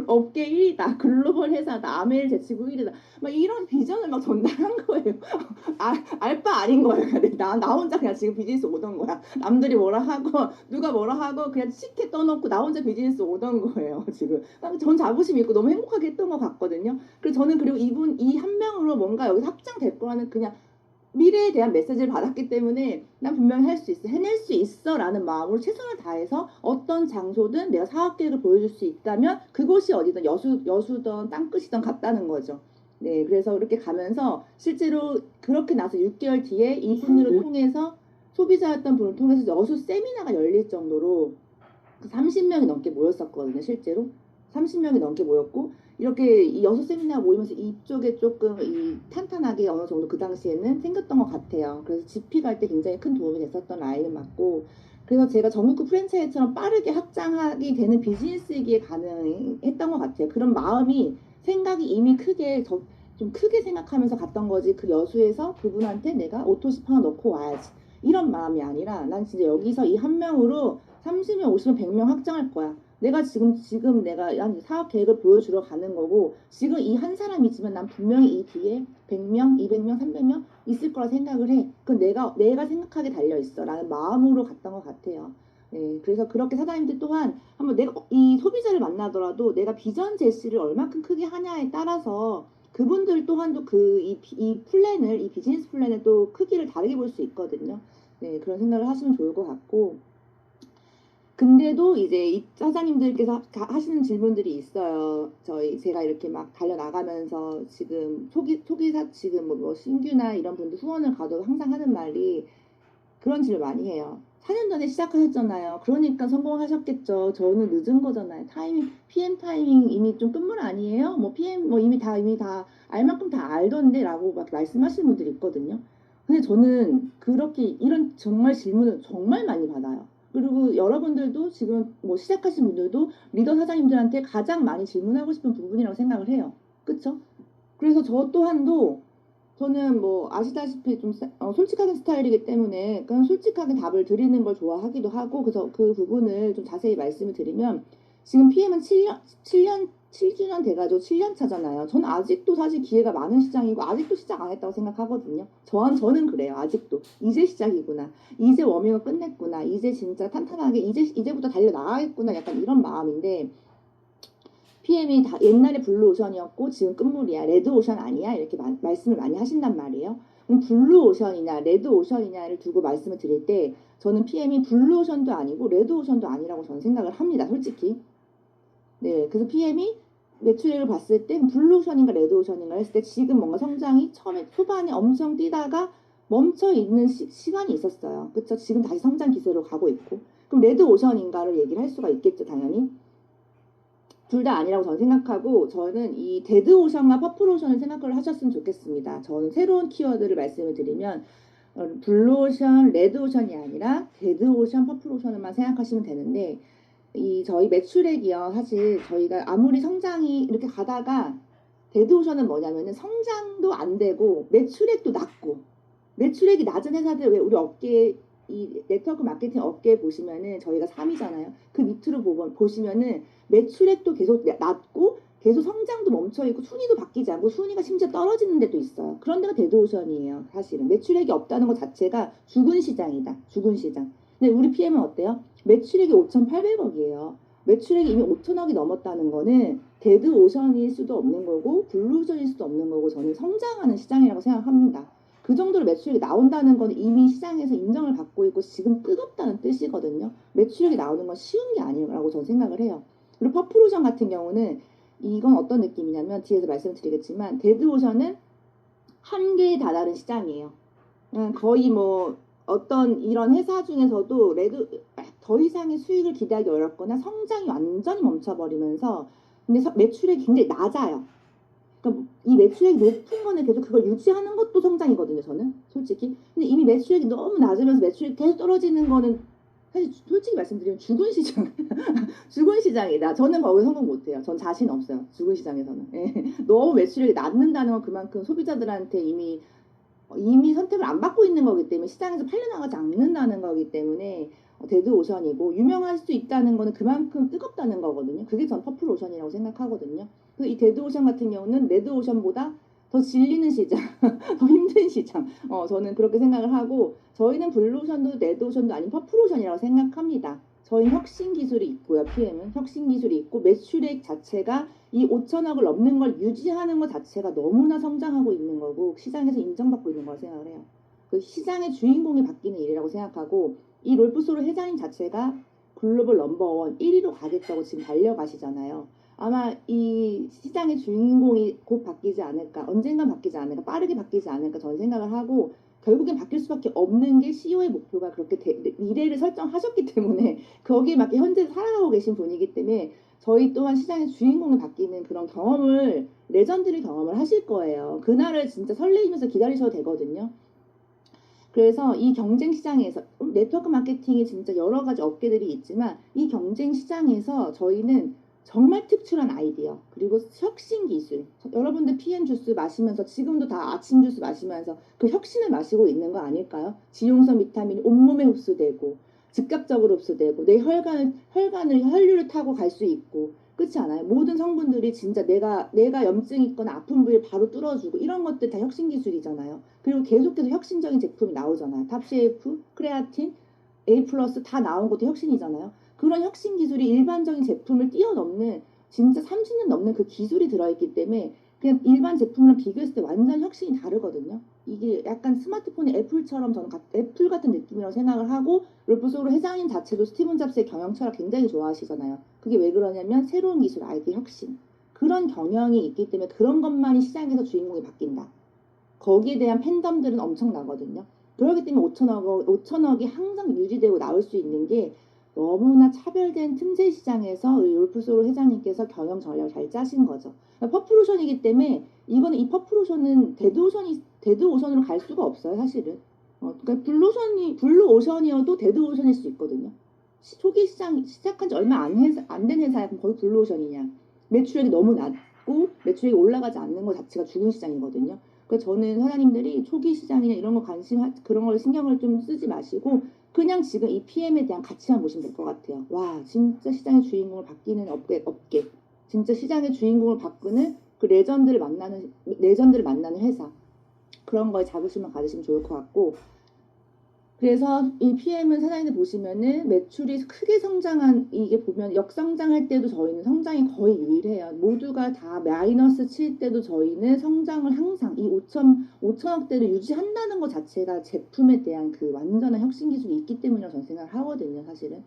Speaker 1: 업계 1위다 글로벌 회사다 아메를 제치고 1위다 막 이런 비전을 막 전달한 거예요. 알바 아닌 거예요. 나 혼자 그냥 지금 비즈니스 오던 거야. 남들이 뭐라 하고 누가 뭐라 하고 그냥 쉽게 떠놓고 나 혼자 비즈니스 오던 거예요. 지금 전 자부심 있고 너무 행복하게 했던 것 같거든요. 그리고 저는 그리고 이분 이 한 명으로 뭔가 여기서 확장될 거라는 그냥 미래에 대한 메시지를 받았기 때문에 난 분명히 할 수 있어, 해낼 수 있어 라는 마음으로 최선을 다해서 어떤 장소든 내가 사업 계획을 보여줄 수 있다면 그곳이 어디든 여수든 땅끝이든 같다는 거죠. 네, 그래서 이렇게 가면서 실제로 그렇게 나서 6개월 뒤에 이분을 통해서 소비자였던 분을 통해서 여수 세미나가 열릴 정도로 30명이 넘게 모였었거든요, 실제로. 30명이 넘게 모였고 이렇게 이 여섯 세미나가 모이면서 이쪽에 조금 이 탄탄하게 어느 정도 그 당시에는 생겼던 것 같아요. 그래서 GP 갈 때 굉장히 큰 도움이 됐었던 라인은 맞고 그래서 제가 전국구 프랜차이즈처럼 빠르게 확장하게 되는 비즈니스이기에 가능했던 것 같아요. 그런 마음이 생각이 이미 크게 좀 크게 생각하면서 갔던 거지 그 여수에서 그분한테 내가 오토십 하나 넣고 와야지 이런 마음이 아니라 난 진짜 여기서 이 한 명으로 30명, 50명, 100명 확장할 거야. 내가 지금 내가 한 사업 계획을 보여주러 가는 거고 지금 이 한 사람이 있으면 난 분명히 이 뒤에 100명, 200명, 300명 있을 거라 생각을 해. 그건 내가 생각하게 달려 있어 라는 마음으로 갔던 것 같아요. 네, 그래서 그렇게 사장님들 또한 한번 내가 이 소비자를 만나더라도 내가 비전 제시를 얼마큼 크게 하냐에 따라서 그분들 또한도 이 플랜을 이 비즈니스 플랜을 또 크기를 다르게 볼 수 있거든요. 네, 그런 생각을 하시면 좋을 것 같고 근데도 이제 이 사장님들께서 하시는 질문들이 있어요. 제가 이렇게 막 달려나가면서 지금 초기사 지금 뭐 신규나 이런 분들 후원을 가도 항상 하는 말이 그런 질문 많이 해요. 4년 전에 시작하셨잖아요. 그러니까 성공하셨겠죠. 저는 늦은 거잖아요. PM 타이밍 이미 좀 끝물 아니에요? 뭐 PM 뭐 이미 다 알 만큼 다 알던데라고 막 말씀하시는 분들이 있거든요. 근데 저는 그렇게 이런 정말 질문을 정말 많이 받아요. 그리고 여러분들도 지금 뭐 시작하신 분들도 리더 사장님들한테 가장 많이 질문하고 싶은 부분이라고 생각을 해요. 그쵸? 그래서 저 또한도 저는 뭐 아시다시피 좀 솔직한 스타일이기 때문에 그냥 솔직하게 답을 드리는 걸 좋아하기도 하고 그래서 그 부분을 좀 자세히 말씀을 드리면 지금 PM은 7주년 돼가지고 7년 차잖아요. 저는 아직도 사실 기회가 많은 시장이고 아직도 시작 안 했다고 생각하거든요. 저는 그래요. 아직도 이제 시작이구나. 이제 워밍업 끝냈구나. 이제 진짜 탄탄하게 이제부터 달려나가겠구나. 약간 이런 마음인데 PM이 다 옛날에 블루오션이었고 지금 끝물이야. 레드오션 아니야? 이렇게 말씀을 많이 하신단 말이에요. 그럼 블루오션이냐 레드오션이냐를 두고 말씀을 드릴 때 저는 PM이 블루오션도 아니고 레드오션도 아니라고 저는 생각을 합니다. 솔직히. 네, 그래서 PM이 매출액을 봤을 때 블루오션인가 레드오션인가 했을 때 지금 뭔가 성장이 처음에 초반에 엄청 뛰다가 멈춰 있는 시간이 있었어요. 그쵸? 지금 다시 성장 기세로 가고 있고. 그럼 레드오션인가를 얘기를 할 수가 있겠죠, 당연히. 둘 다 아니라고 저는 생각하고 저는 이 데드오션과 퍼플오션을 생각을 하셨으면 좋겠습니다. 저는 새로운 키워드를 말씀을 드리면 블루오션, 레드오션이 아니라 데드오션, 퍼플오션을만 생각하시면 되는데 이 저희 매출액이요. 사실 저희가 아무리 성장이 이렇게 가다가 데드오션은 뭐냐면은 성장도 안 되고 매출액도 낮고 매출액이 낮은 회사들 왜 우리 업계 이 네트워크 마케팅 업계 보시면은 저희가 3위잖아요. 그 밑으로 보시면은 매출액도 계속 낮고 계속 성장도 멈춰있고 순위도 바뀌지 않고 순위가 심지어 떨어지는 데도 있어요. 그런 데가 데드오션이에요. 사실은 매출액이 없다는 것 자체가 죽은 시장이다. 죽은 시장. 근데 우리 PM은 어때요? 매출액이 5,800억이에요. 매출액이 이미 5천억이 넘었다는 거는 데드오션일 수도 없는 거고 블루오션일 수도 없는 거고 저는 성장하는 시장이라고 생각합니다. 그 정도로 매출액이 나온다는 건 이미 시장에서 인정을 받고 있고 지금 뜨겁다는 뜻이거든요. 매출액이 나오는 건 쉬운 게 아니라고 저는 생각을 해요. 그리고 퍼플오션 같은 경우는 이건 어떤 느낌이냐면 뒤에서 말씀드리겠지만 데드오션은 한계에 다다른 시장이에요. 거의 뭐 어떤 이런 회사 중에서도 더 이상의 수익을 기대하기 어렵거나 성장이 완전히 멈춰버리면서 근데 매출액이 굉장히 낮아요. 그러니까 이 매출액이 높은 거는 계속 그걸 유지하는 것도 성장이거든요, 저는 솔직히. 근데 이미 매출액이 너무 낮으면서 매출액이 계속 떨어지는 거는 사실 솔직히 말씀드리면 죽은 시장, 죽은 시장이다. 저는 거기 성공 못해요. 전 자신 없어요. 죽은 시장에서는. 예. 너무 매출액이 낮는다는 건 그만큼 소비자들한테 이미 이미 선택을 안 받고 있는 거기 때문에 시장에서 팔려나가지 않는다는 거기 때문에 데드오션이고 유명할 수 있다는 거는 그만큼 뜨겁다는 거거든요. 그게 전 퍼플오션이라고 생각하거든요. 이 데드오션 같은 경우는 레드오션보다 더 질리는 시장, 더 힘든 시장. 저는 그렇게 생각을 하고 저희는 블루오션도 레드오션도 아닌 퍼플오션이라고 생각합니다. 저희는 혁신 기술이 있고요. PM은 혁신 기술이 있고 매출액 자체가 이 5천억을 넘는 걸 유지하는 것 자체가 너무나 성장하고 있는 거고 시장에서 인정받고 있는 거라고 생각을 해요. 그 시장의 주인공이 바뀌는 일이라고 생각하고 이 롤프소로 회장님 자체가 글로벌 넘버원 1위로 가겠다고 지금 달려가시잖아요. 아마 이 시장의 주인공이 곧 바뀌지 않을까, 언젠간 바뀌지 않을까, 빠르게 바뀌지 않을까 저는 생각을 하고 결국엔 바뀔 수밖에 없는 게 CEO의 목표가 그렇게 미래를 설정하셨기 때문에 거기에 맞게 현재 살아가고 계신 분이기 때문에 저희 또한 시장의 주인공이 바뀌는 그런 경험을 레전드를 경험을 하실 거예요. 그날을 진짜 설레이면서 기다리셔도 되거든요. 그래서 이 경쟁 시장에서 네트워크 마케팅이 진짜 여러 가지 업계들이 있지만 이 경쟁 시장에서 저희는 정말 특출한 아이디어 그리고 혁신 기술 여러분들 PM 주스 마시면서 지금도 다 아침 주스 마시면서 그 혁신을 마시고 있는 거 아닐까요? 지용성 비타민이 온몸에 흡수되고 즉각적으로 흡수되고 내 혈류를 타고 갈 수 있고 그렇지 않아요? 모든 성분들이 진짜 내가 염증 있거나 아픈 부위를 바로 뚫어주고 이런 것들 다 혁신 기술이잖아요. 그리고 계속해서 혁신적인 제품이 나오잖아요. 탑CF, 크레아틴, A 플러스 다 나온 것도 혁신이잖아요. 그런 혁신 기술이 일반적인 제품을 뛰어넘는 진짜 30년 넘는 그 기술이 들어있기 때문에 그냥 일반 제품이랑 비교했을 때 완전 혁신이 다르거든요. 이게 약간 스마트폰의 애플처럼 저는 애플 같은 느낌이라고 생각을 하고 롤프소로 회장님 자체도 스티븐 잡스의 경영 철학 굉장히 좋아하시잖아요. 그게 왜 그러냐면 새로운 기술, 아이디 혁신. 그런 경영이 있기 때문에 그런 것만이 시장에서 주인공이 바뀐다. 거기에 대한 팬덤들은 엄청나거든요. 그렇기 때문에 5천억이 항상 유지되고 나올 수 있는 게 너무나 차별된 틈새 시장에서 롤프소로 회장님께서 경영 전략을 잘 짜신 거죠. 그러니까 퍼플오션이기 때문에 이거는 이 퍼플오션은 데드오션으로 갈 수가 없어요, 사실은. 그러니까 블루오션이어도 데드오션일 수 있거든요. 초기 시작한 지 얼마 안 된 회사야 그럼 거의 블루오션이냐. 매출액이 너무 낮고 매출액이 올라가지 않는 것 자체가 죽은 시장이거든요. 그러니까 저는 사장님들이 초기 시장이나 이런 거 그런 걸 신경을 좀 쓰지 마시고 그냥 지금 이 PM에 대한 가치만 보시면 될 것 같아요. 와, 진짜 시장의 주인공을 바뀌는 업계. 진짜 시장의 주인공을 바꾸는 그 레전드를 만나는 회사. 그런 거에 자부심을 가지시면 좋을 것 같고 그래서 이 PM은 사장님들 보시면은 매출이 크게 성장한 이게 보면 역성장할 때도 저희는 성장이 거의 유일해요. 모두가 다 마이너스 칠 때도 저희는 성장을 항상 이 5천억대를 유지한다는 것 자체가 제품에 대한 그 완전한 혁신 기술이 있기 때문이라고 저는 생각을 하거든요, 사실은.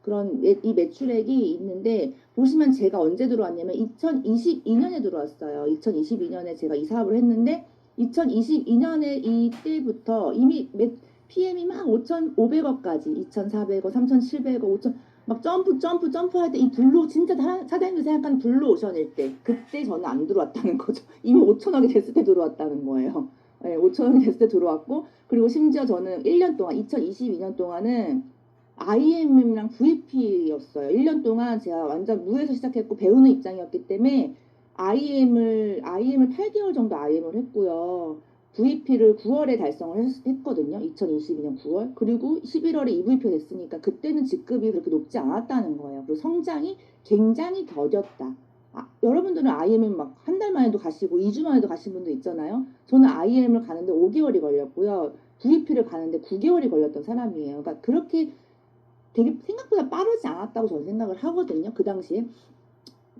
Speaker 1: 그런 이 매출액이 있는데 보시면 제가 언제 들어왔냐면 2022년에 들어왔어요. 2022년에 제가 이 사업을 했는데 2022년에 이때부터 이미 PM이 막 5,500억까지 2,400억, 3,700억, 5,000 막 점프할 때 이 진짜 사장님들 생각하는 블루오션일 때 그때 저는 안 들어왔다는 거죠. 이미 5천억이 됐을 때 들어왔다는 거예요. 네, 5천억이 됐을 때 들어왔고 그리고 심지어 저는 1년 동안 2022년 동안은 IM이랑 VP였어요. 1년 동안 제가 완전 무에서 시작했고 배우는 입장이었기 때문에 IM을 8개월 정도 IM을 했고요. VP를 9월에 달성을 했거든요. 2022년 9월. 그리고 11월에 EVP가 됐으니까 그때는 직급이 그렇게 높지 않았다는 거예요. 그리고 성장이 굉장히 더뎠다. 여러분들은 IM을 막 한 달 만에도 가시고 2주 만에도 가신 분도 있잖아요. 저는 IM을 가는데 5개월이 걸렸고요. VP를 가는데 9개월이 걸렸던 사람이에요. 그러니까 그렇게 되게 생각보다 빠르지 않았다고 저는 생각을 하거든요. 그 당시에.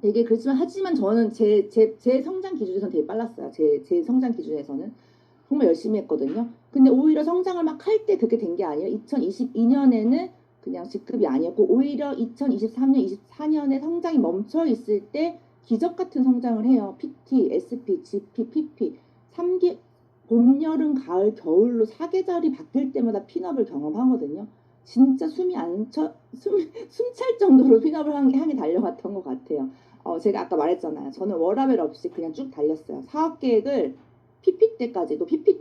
Speaker 1: 되게 그렇지만 하지만 저는 제 성장 기준에서는 되게 빨랐어요. 제 성장 기준에서는. 정말 열심히 했거든요. 근데 오히려 성장을 막 할 때 그렇게 된 게 아니에요. 2022년에는 그냥 직급이 아니었고 오히려 2023년, 24년에 성장이 멈춰 있을 때 기적 같은 성장을 해요. PT, SP, GP, PP 3봄, 여름, 가을, 겨울로 4계절이 바뀔 때마다 핀업을 경험하거든요. 진짜 숨 찰 정도로 핀업을 향해 달려갔던 것 같아요. 제가 아까 말했잖아요. 저는 워라밸 없이 그냥 쭉 달렸어요. 사업 계획을 PP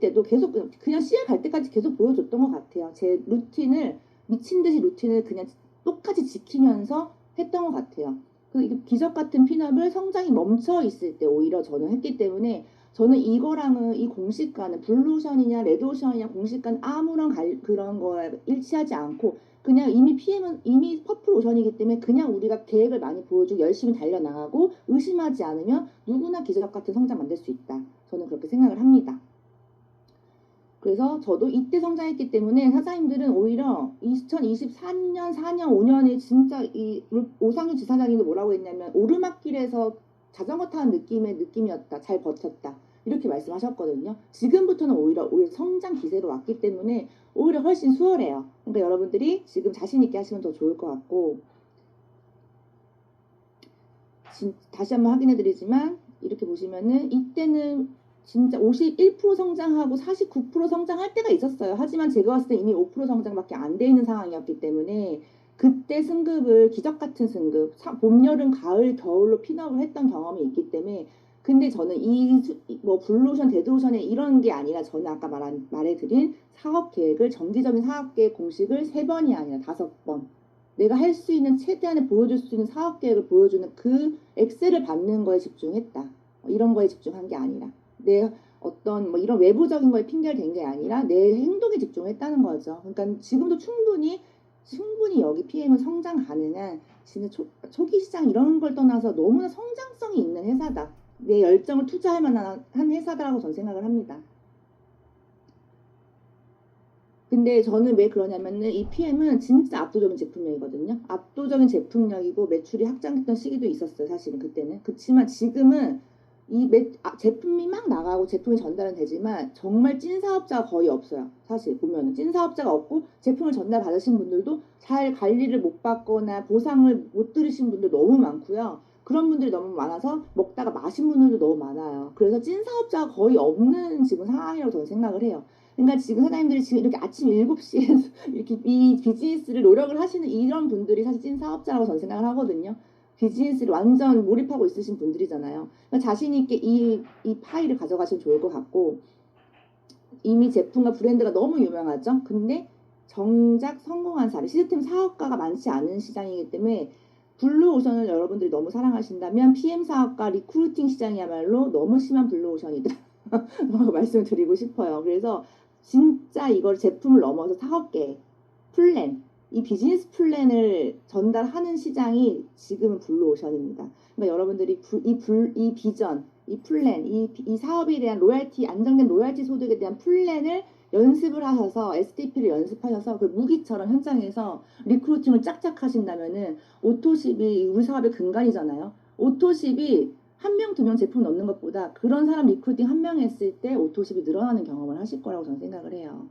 Speaker 1: 때도 계속 그냥 CR 갈 때까지 계속 보여줬던 것 같아요. 제 루틴을 미친 듯이 루틴을 그냥 똑같이 지키면서 했던 것 같아요. 그 기적 같은 핀업을 성장이 멈춰 있을 때 오히려 저는 했기 때문에 저는 이거랑은 이 공식과는 블루오션이냐 레드오션이냐 공식과는 아무런 그런 거에 일치하지 않고 그냥 이미 PM은 이미 퍼플 오션이기 때문에 그냥 우리가 계획을 많이 보여주고 열심히 달려나가고 의심하지 않으면 누구나 기적 같은 성장 만들 수 있다. 저는 그렇게 생각을 합니다. 그래서 저도 이때 성장했기 때문에 사장님들은 오히려 2024년, 4년, 5년에 진짜 이 오상준 지사장님도 뭐라고 했냐면 오르막길에서 자전거 타는 느낌이었다. 잘 버텼다. 이렇게 말씀하셨거든요. 지금부터는 오히려 성장 기세로 왔기 때문에 오히려 훨씬 수월해요. 그러니까 여러분들이 지금 자신 있게 하시면 더 좋을 것 같고 다시 한번 확인해 드리지만 이렇게 보시면은 이때는 진짜 51% 성장하고 49% 성장할 때가 있었어요. 하지만 제가 봤을 때 이미 5% 성장밖에 안 돼 있는 상황이었기 때문에 그때 승급을 기적 같은 승급, 봄, 여름, 가을, 겨울로 핀업을 했던 경험이 있기 때문에 근데 저는 뭐 블루오션, 데드오션에 이런 게 아니라 저는 아까 말해드린 사업 계획을 정기적인 사업 계획 공식을 3번이 아니라 5번 내가 할 수 있는 최대한의 보여줄 수 있는 사업 계획을 보여주는 그 엑셀을 받는 거에 집중했다. 이런 거에 집중한 게 아니라 내 어떤 뭐 이런 외부적인 거에 핑계를 댄 게 아니라 내 행동에 집중했다는 거죠. 그러니까 지금도 충분히 여기 PM은 성장 가능한 진짜 초기 시장 이런 걸 떠나서 너무나 성장성이 있는 회사다. 내 열정을 투자할 만한 회사다라고 저는 생각을 합니다. 근데 저는 왜 그러냐면은 이 PM은 진짜 압도적인 제품력이거든요. 압도적인 제품력이고 매출이 확장했던 시기도 있었어요. 사실은 그때는. 그렇지만 지금은 제품이 막 나가고 제품이 전달은 되지만 정말 찐 사업자가 거의 없어요. 사실 보면은 찐 사업자가 없고 제품을 전달 받으신 분들도 잘 관리를 못 받거나 보상을 못 들으신 분들 너무 많고요. 그런 분들이 너무 많아서 먹다가 마신 분들도 너무 많아요. 그래서 찐 사업자가 거의 없는 지금 상황이라고 저는 생각을 해요. 그러니까 지금 사장님들이 지금 이렇게 아침 7시에 이렇게 이 비즈니스를 노력을 하시는 이런 분들이 사실 찐 사업자라고 저는 생각을 하거든요. 비즈니스를 완전 몰입하고 있으신 분들이잖아요. 그러니까 자신 있게 이 파일을 가져가시면 좋을 것 같고 이미 제품과 브랜드가 너무 유명하죠. 근데 정작 성공한 사례, 시스템 사업가가 많지 않은 시장이기 때문에 블루오션을 여러분들이 너무 사랑하신다면 PM 사업과 리크루팅 시장이야말로 너무 심한 블루오션이다. 라고 말씀을 드리고 싶어요. 그래서 진짜 이걸 제품을 넘어서 사업계획, 플랜, 이 비즈니스 플랜을 전달하는 시장이 지금은 블루오션입니다. 그러니까 여러분들이 이 비전, 이 플랜, 이 사업에 대한 로얄티, 안정된 로얄티 소득에 대한 플랜을 연습을 하셔서 STP를 연습하셔서 그 무기처럼 현장에서 리크루팅을 짝짝 하신다면은 오토십이 우리 사업의 근간이잖아요. 오토십이 1명, 2명 제품 넣는 것보다 그런 사람 리크루팅 1명 했을 때 오토십이 늘어나는 경험을 하실 거라고 저는 생각을 해요.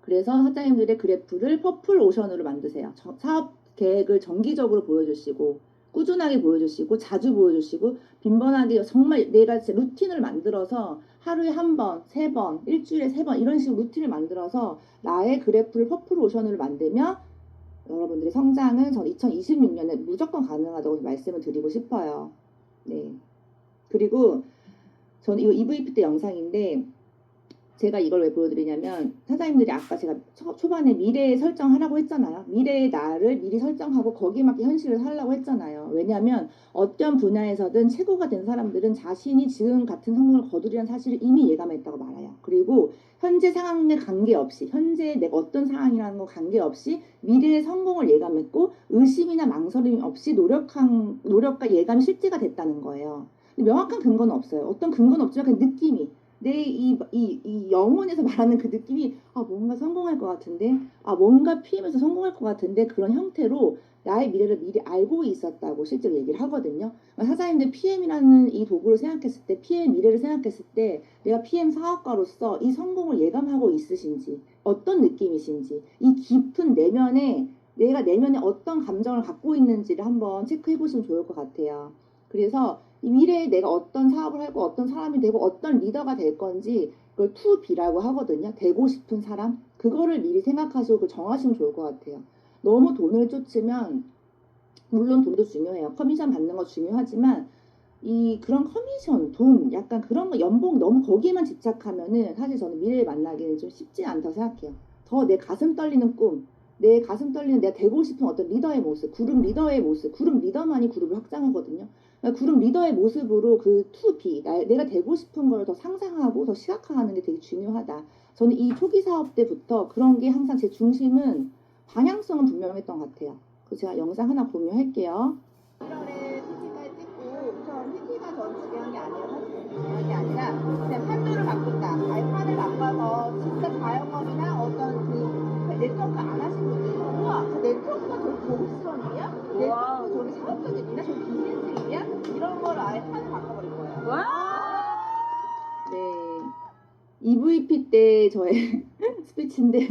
Speaker 1: 그래서 사장님들의 그래프를 퍼플 오션으로 만드세요. 사업 계획을 정기적으로 보여주시고 꾸준하게 보여주시고 자주 보여주시고 빈번하게 정말 내가 루틴을 만들어서 하루에 1번, 3번, 일주일에 3번 이런 식으로 루틴을 만들어서 나의 그래프를 퍼플 오션으로 만들면 여러분들의 성장은 전 2026년에 무조건 가능하다고 말씀을 드리고 싶어요. 네. 그리고 저는 이거 EVP 때 영상인데 제가 이걸 왜 보여드리냐면 사장님들이 아까 제가 초반에 미래 설정하라고 했잖아요. 미래의 나를 미리 설정하고 거기에 맞게 현실을 살라고 했잖아요. 왜냐하면 어떤 분야에서든 최고가 된 사람들은 자신이 지금 같은 성공을 거두리라는 사실을 이미 예감했다고 말해요. 그리고 현재 상황에 관계없이 현재 내가 어떤 상황이라는 거 관계없이 미래의 성공을 예감했고 의심이나 망설임 없이 노력과 예감이 실제가 됐다는 거예요. 명확한 근거는 없어요. 어떤 근거는 없지만 그냥 느낌이 내 이 영혼에서 말하는 그 느낌이 뭔가 성공할 것 같은데 뭔가 PM에서 성공할 것 같은데 그런 형태로 나의 미래를 미리 알고 있었다고 실제로 얘기를 하거든요. 사장님들 PM이라는 이 도구를 생각했을 때 PM 미래를 생각했을 때 내가 PM 사업가로서 이 성공을 예감하고 있으신지 어떤 느낌이신지 이 깊은 내가 내면에 어떤 감정을 갖고 있는지를 한번 체크해 보시면 좋을 것 같아요. 그래서 이 미래에 내가 어떤 사업을 하고 어떤 사람이 되고 어떤 리더가 될 건지 그걸 2B라고 하거든요. 되고 싶은 사람 그거를 미리 생각하시고 그걸 정하시면 좋을 것 같아요. 너무 돈을 쫓으면 물론 돈도 중요해요. 커미션 받는 거 중요하지만 그런 커미션, 돈, 약간 그런 거 연봉 너무 거기에만 집착하면은 사실 저는 미래를 만나기는 좀 쉽지 않다고 생각해요. 더 내 가슴 떨리는 꿈, 내 가슴 떨리는 내가 되고 싶은 어떤 리더의 모습, 그룹 리더의 모습, 그룹 리더만이 그룹을 확장하거든요. 그러니까 그룹 리더의 모습으로 그 to be, 내가 되고 싶은 걸 더 상상하고 더 시각화하는 게 되게 중요하다. 저는 이 초기 사업 때부터 그런 게 항상 제 중심은 방향성은 분명했던 것 같아요. 그래서 제가 영상 하나 공유할게요. 1월에 PT까지 찍고 우선 PT가 전 중요한 게 아니에요. 사실 중요한 게 아니라 그냥 판도를 바꾼다. 아예 판을 바꿔서 진짜 자영업이나 어떤 그 네트워크 안 하신 분들이 우와 저 네트워크가 저렇게 고급스러운 일이야? 네트워크가 저렇게 사업적인 일이야? 저렇게 비즈니스 일이야? 이런 거를 아예 판을 바꿔버릴 거예요.
Speaker 2: 와!
Speaker 1: 네. EVP 때 저의 스피치인데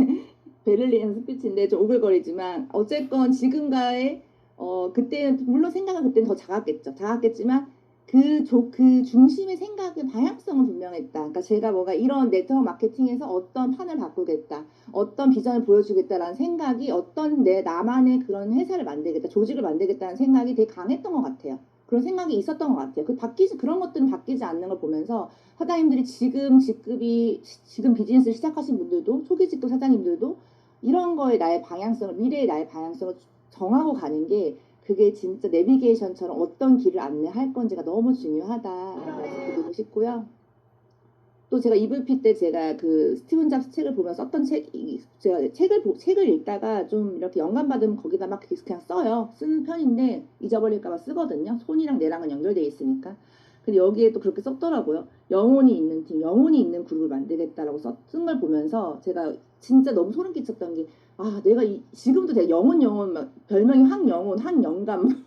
Speaker 1: 베를린에서 스피치인데 좀 오글거리지만 어쨌건 지금과의 그때는 물론 생각은 그때는 더 작았겠지만 그 중심의 생각의 방향성은 분명했다. 그러니까 제가 뭐가 이런 네트워크 마케팅에서 어떤 판을 바꾸겠다, 어떤 비전을 보여주겠다라는 생각이 어떤 나만의 그런 회사를 만들겠다, 조직을 만들겠다는 생각이 되게 강했던 것 같아요. 그런 생각이 있었던 것 같아요. 그런 것들은 바뀌지 않는 걸 보면서 사장님들이 지금 비즈니스를 시작하신 분들도 초기 직급 사장님들도 이런 거에 나의 방향성을 미래의 나의 방향성을 정하고 가는 게 그게 진짜 내비게이션처럼 어떤 길을 안내할 건지가 너무 중요하다. 드리고 싶고요. 또 제가 EVP 때 제가 그 스티븐 잡스 책을 보면서 썼던 제가 책을 읽다가 좀 이렇게 영감 받으면 거기다 막 그냥 써요. 쓰는 편인데 잊어버릴까봐 쓰거든요. 손이랑 뇌랑은 연결돼 있으니까. 근데 여기에 또 그렇게 썼더라고요. 영혼이 있는 팀, 영혼이 있는 그룹을 만들겠다라고 쓴 걸 보면서 제가 진짜 너무 소름 끼쳤던 게 내가 지금도 되게 영혼 막 별명이 황영감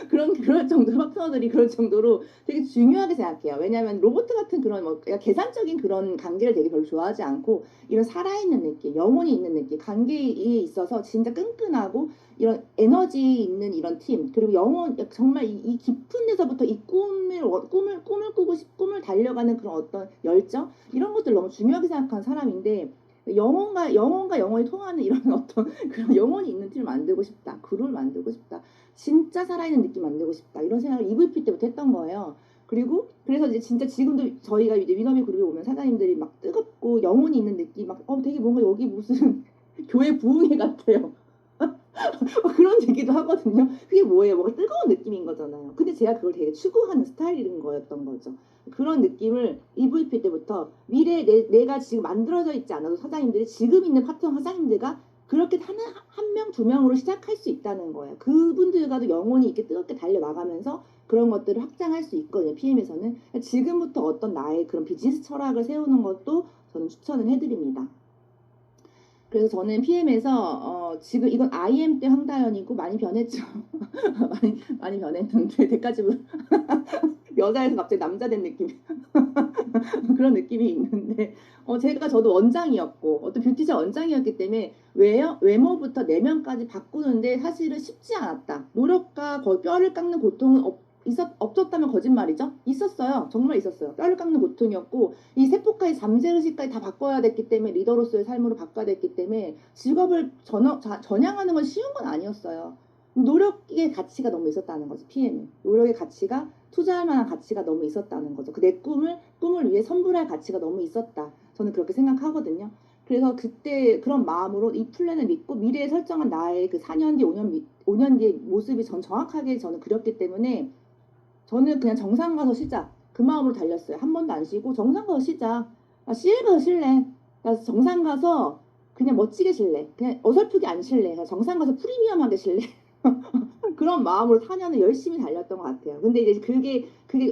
Speaker 1: 그럴 정도로 파트너들이 그럴 정도로 되게 중요하게 생각해요. 왜냐하면 로봇 같은 그런 계산적인 그런 관계를 되게 별로 좋아하지 않고 이런 살아있는 느낌, 영혼이 있는 느낌, 관계에 있어서 진짜 끈끈하고 이런 에너지 있는 이런 팀 그리고 정말 이 깊은 데서부터 이 꿈을 꾸고 꿈을 달려가는 그런 어떤 열정 이런 것들 너무 중요하게 생각하는 사람인데 영혼과 영혼이 통하는 이런 어떤 그런 영혼이 있는 팀을 만들고 싶다. 그룹을 만들고 싶다. 진짜 살아있는 느낌 만들고 싶다. 이런 생각을 EVP 때부터 했던 거예요. 그래서 이제 진짜 지금도 저희가 이제 위너비 그룹에 오면 사장님들이 막 뜨겁고 영혼이 있는 느낌, 되게 뭔가 여기 무슨 교회 부흥회 같아요. 그런 얘기도 하거든요. 그게 뭐예요? 뭔가 뜨거운 느낌인 거잖아요. 근데 제가 그걸 되게 추구하는 스타일인 거였던 거죠. 그런 느낌을 EVP 때부터 내가 지금 만들어져 있지 않아도 사장님들이 지금 있는 파트너 사장님들과 그렇게 한 명, 두 명으로 시작할 수 있다는 거예요. 그분들과도 영혼이 있게 뜨겁게 달려나가면서 그런 것들을 확장할 수 있거든요. PM에서는. 지금부터 어떤 나의 그런 비즈니스 철학을 세우는 것도 저는 추천을 해드립니다. 그래서 저는 PM에서 지금 이건 IM 때 황다연이고 많이 변했죠. 많이 변했는데 대가집으로 여자에서 갑자기 남자 된 느낌 그런 느낌이 있는데 저도 원장이었고 어떤 뷰티샵 원장이었기 때문에 외모부터 내면까지 바꾸는데 사실은 쉽지 않았다. 노력과 거의 뼈를 깎는 고통은 없었다면 거짓말이죠. 있었어요. 정말 있었어요. 뼈를 깎는 고통이었고 이 세포까지 잠재의식까지 다 바꿔야 됐기 때문에 리더로서의 삶으로 바꿔야 됐기 때문에 직업을 전향하는 건 쉬운 건 아니었어요. 노력의 가치가 너무 있었다는 거죠. PM은 노력의 가치가 투자할 만한 가치가 너무 있었다는 거죠. 그 내 꿈을 위해 선불할 가치가 너무 있었다. 저는 그렇게 생각하거든요. 그래서 그때 그런 마음으로 이 플랜을 믿고 미래에 설정한 나의 그 4년 뒤, 5년 뒤의 모습이 정확하게 저는 그렸기 때문에 저는 그냥 정상 가서 쉬자. 그 마음으로 달렸어요. 한 번도 안 쉬고 정상 가서 쉬자. 나 CL 가서 쉴래. 나 정상 가서 그냥 멋지게 쉴래. 그냥 어설프게 안 쉴래. 그냥 정상 가서 프리미엄하게 쉴래. 그런 마음으로 4년을 열심히 달렸던 것 같아요. 근데 이제 그게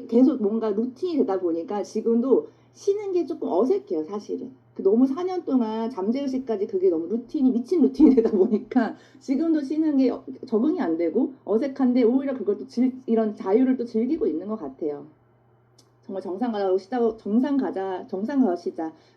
Speaker 1: 계속 뭔가 루틴이 되다 보니까 지금도 쉬는 게 조금 어색해요, 사실은. 너무 4년 동안 잠재의식까지 그게 너무 미친 루틴이 되다 보니까 지금도 쉬는 게 적응이 안 되고 어색한데 오히려 그걸 또 이런 자유를 또 즐기고 있는 것 같아요. 정말 정상 가서 쉬자.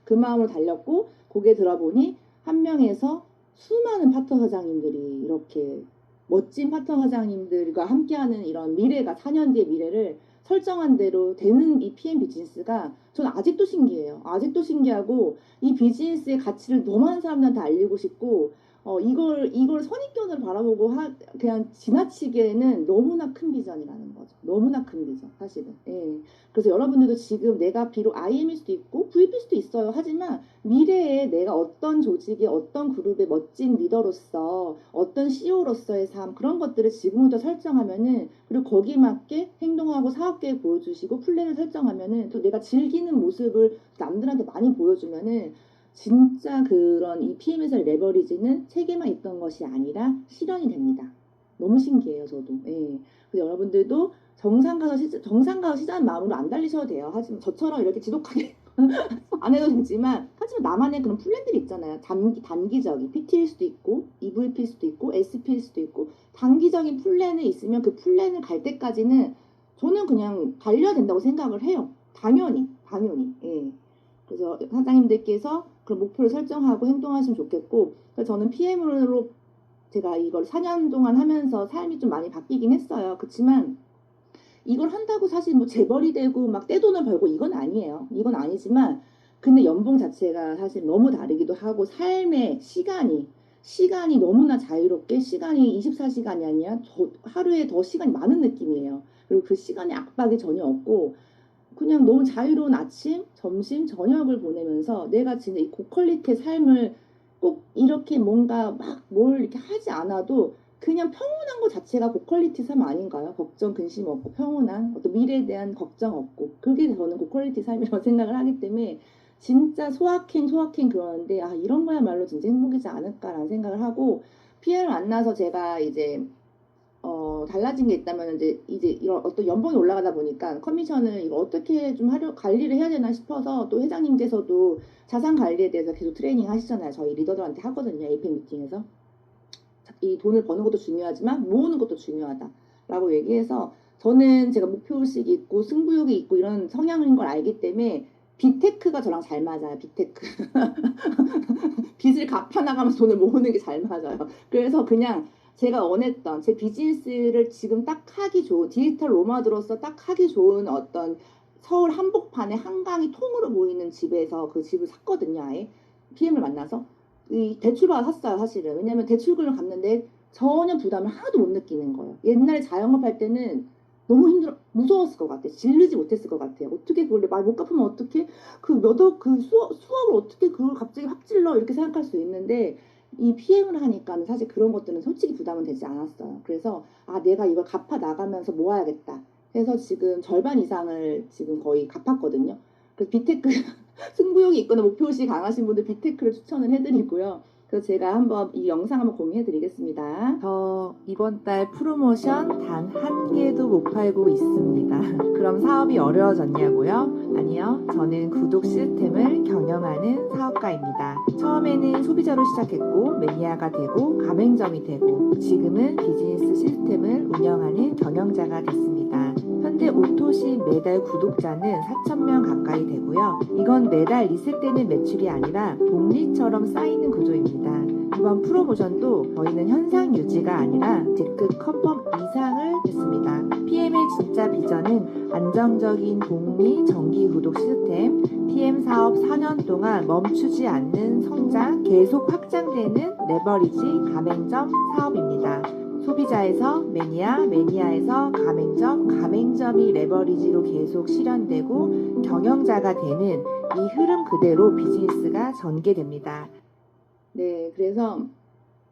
Speaker 1: 그 마음으로 달렸고, 거기에 들어보니, 한 명에서 수많은 파트너 사장님들이 이렇게 멋진 파트너 사장님들과 함께하는 이런 미래가, 4년 뒤의 미래를 설정한 대로 되는 이 PM 비즈니스가 저는 아직도 신기해요. 아직도 신기하고, 이 비즈니스의 가치를 너무 많은 사람들한테 알리고 싶고, 이걸 선입견을 바라보고 그냥 지나치기에는 너무나 큰 비전이라는 거죠. 너무나 큰 비전, 사실은. 예. 그래서 여러분들도 지금 내가 비록 IM일 수도 있고 VP일 수도 있어요. 하지만 미래에 내가 어떤 조직의 어떤 그룹의 멋진 리더로서 어떤 CEO로서의 삶 그런 것들을 지금부터 설정하면은 그리고 거기에 맞게 행동하고 사업 계획 보여주시고 플랜을 설정하면은 또 내가 즐기는 모습을 남들한테 많이 보여주면은 진짜 그런 이 PM에서의 레버리지는 책에만 있던 것이 아니라 실현이 됩니다. 너무 신기해요, 저도. 예. 그래서 여러분들도 정상 가서 시작한 마음으로 안 달리셔도 돼요. 하지만 저처럼 이렇게 지독하게 안 해도 되지만, 하지만 나만의 그런 플랜들이 있잖아요. 단기적인 PT일 수도 있고, EVP일 수도 있고, SP일 수도 있고, 단기적인 플랜이 있으면 그 플랜을 갈 때까지는 저는 그냥 달려야 된다고 생각을 해요. 당연히. 예. 그래서 사장님들께서 그런 목표를 설정하고 행동하시면 좋겠고, 그래서 저는 PM으로 제가 이걸 4년 동안 하면서 삶이 좀 많이 바뀌긴 했어요. 그렇지만 이걸 한다고 사실 뭐 재벌이 되고 막 떼돈을 벌고 이건 아니에요. 이건 아니지만 근데 연봉 자체가 사실 너무 다르기도 하고 삶의 시간이 너무나 자유롭게 시간이 24시간이 아니라 하루에 더 시간이 많은 느낌이에요. 그리고 그 시간에 압박이 전혀 없고 그냥 너무 자유로운 아침, 점심, 저녁을 보내면서 내가 진짜 이 고퀄리티의 삶을 꼭 이렇게 뭔가 막 뭘 이렇게 하지 않아도 그냥 평온한 것 자체가 고퀄리티 삶 아닌가요? 걱정, 근심 없고 평온한 어떤 미래에 대한 걱정 없고 그게 저는 고퀄리티 삶이라고 생각을 하기 때문에 진짜 소확행 그러는데 아 이런 거야말로 진짜 행복이지 않을까라는 생각을 하고 피해를 만나서 제가 이제 달라진 게 있다면 이제 이런 어떤 연봉이 올라가다 보니까 커미션을 이거 어떻게 좀 관리를 해야 되나 싶어서 또 회장님께서도 자산 관리에 대해서 계속 트레이닝 하시잖아요. 저희 리더들한테 하거든요. 에이펙 미팅에서. 이 돈을 버는 것도 중요하지만 모으는 것도 중요하다라고 얘기해서 저는 제가 목표의식이 있고 승부욕이 있고 이런 성향인 걸 알기 때문에 빅테크가 저랑 잘 맞아요. 빅테크. 빚을 갚아나가면서 돈을 모으는 게 잘 맞아요. 그래서 그냥 제가 원했던 제 비즈니스를 지금 딱 하기 좋은 디지털 노마드로서 딱 하기 좋은 어떤 서울 한복판에 한강이 통으로 보이는 집에서 그 집을 샀거든요. 아예 PM을 만나서 이 대출받아 샀어요. 사실은 왜냐면 대출금을 갚는데 전혀 부담을 하나도 못 느끼는 거예요. 옛날에 자영업 할 때는 너무 무서웠을 것 같아. 질르지 못했을 것 같아요. 어떻게 그걸 말 못 갚으면 어떻게 수업을 어떻게 그걸 갑자기 확 질러 이렇게 생각할 수 있는데 이 PM을 하니까는 사실 그런 것들은 솔직히 부담은 되지 않았어요. 그래서 아 내가 이걸 갚아 나가면서 모아야겠다. 해서 지금 절반 이상을 지금 거의 갚았거든요. 그래서 비테크 승부욕이 있거나 목표의식이 강하신 분들 비테크를 추천을 해드리고요. 그래서 제가 한번 이 영상 한번 공유해드리겠습니다.
Speaker 4: 저 이번 달 프로모션 단 한 개도 못 팔고 있습니다. 그럼 사업이 어려워졌냐고요? 아니요. 저는 구독 시스템을 경영하는 사업가입니다. 처음에는 소비자로 시작했고 매니아가 되고 가맹점이 되고 지금은 비즈니스 시스템을 운영하는 경영자가 됐습니다. 현재 오토시 매달 구독자는 4,000명 가까이 되고요. 이건 매달 리셋되는 매출이 아니라 복리처럼 쌓이는 구조입니다. 이번 프로모션도 저희는 현상 유지가 아니라 D급 컨펌 이상을 했습니다. PM의 진짜 비전은 안정적인 복리 정기 구독 시스템, PM 사업 4년 동안 멈추지 않는 성장, 계속 확장되는 레버리지 가맹점 사업입니다. 소비자에서 매니아, 매니아에서 가맹점, 가맹점이 레버리지로 계속 실현되고 경영자가 되는 이 흐름 그대로 비즈니스가 전개됩니다.
Speaker 1: 네, 그래서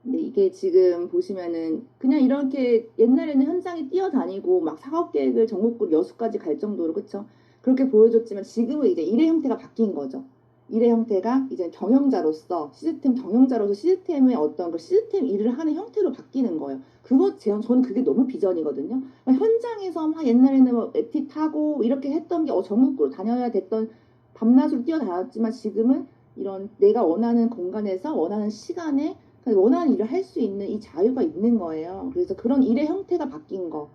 Speaker 1: 이게 지금 보시면은 그냥 이렇게 옛날에는 현장에 뛰어다니고 막 사업 계획을 전국구 여수까지 갈 정도로 그쵸? 그렇게 보여줬지만 지금은 이제 일의 형태가 바뀐 거죠. 일의 형태가 이제 경영자로서 시스템의 어떤 그 시스템 일을 하는 형태로 바뀌는 거예요. 저는 그게 너무 비전이거든요. 그러니까 현장에서 막 옛날에는 뭐 에티 타고 이렇게 했던 게 전국구로 다녀야 됐던 밤낮으로 뛰어다녔지만 지금은 이런 내가 원하는 공간에서 원하는 시간에 원하는 일을 할 수 있는 이 자유가 있는 거예요. 그래서 그런 일의 형태가 바뀐 거,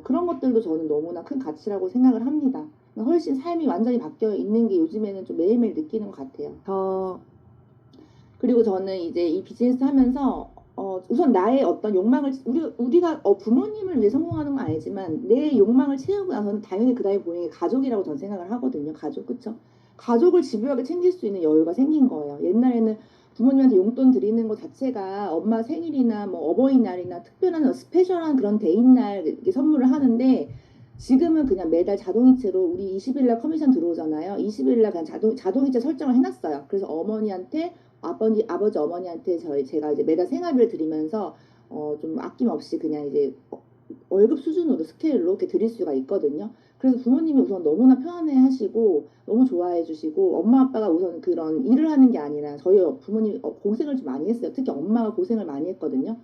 Speaker 1: 그런 것들도 저는 너무나 큰 가치라고 생각을 합니다. 훨씬 삶이 완전히 바뀌어 있는 게 요즘에는 좀 매일매일 느끼는 것 같아요. 그리고 저는 이제 이 비즈니스 하면서 우선 나의 어떤 욕망을 우리가 부모님을 위해 성공하는 건 아니지만 내 욕망을 채우고 나서는 당연히 그 다음에 보이는 게 가족이라고 저는 생각을 하거든요. 가족 그쵸? 가족을 집요하게 챙길 수 있는 여유가 생긴 거예요. 옛날에는 부모님한테 용돈 드리는 것 자체가 엄마 생일이나 뭐 어버이날이나 특별한 스페셜한 그런 데인 날 이렇게 선물을 하는데 지금은 그냥 매달 자동이체로 우리 20일 날 커미션 들어오잖아요. 20일 날 그냥 자동이체 설정을 해놨어요. 그래서 어머니한테 아버지 어머니한테 제가 이제 매달 생활비를 드리면서 좀 아낌없이 그냥 이제 월급 수준으로 스케일로 이렇게 드릴 수가 있거든요. 그래서 부모님이 우선 너무나 편안해 하시고 너무 좋아해 주시고 엄마 아빠가 우선 그런 일을 하는 게 아니라 저희 부모님이 고생을 좀 많이 했어요. 특히 엄마가 고생을 많이 했거든요.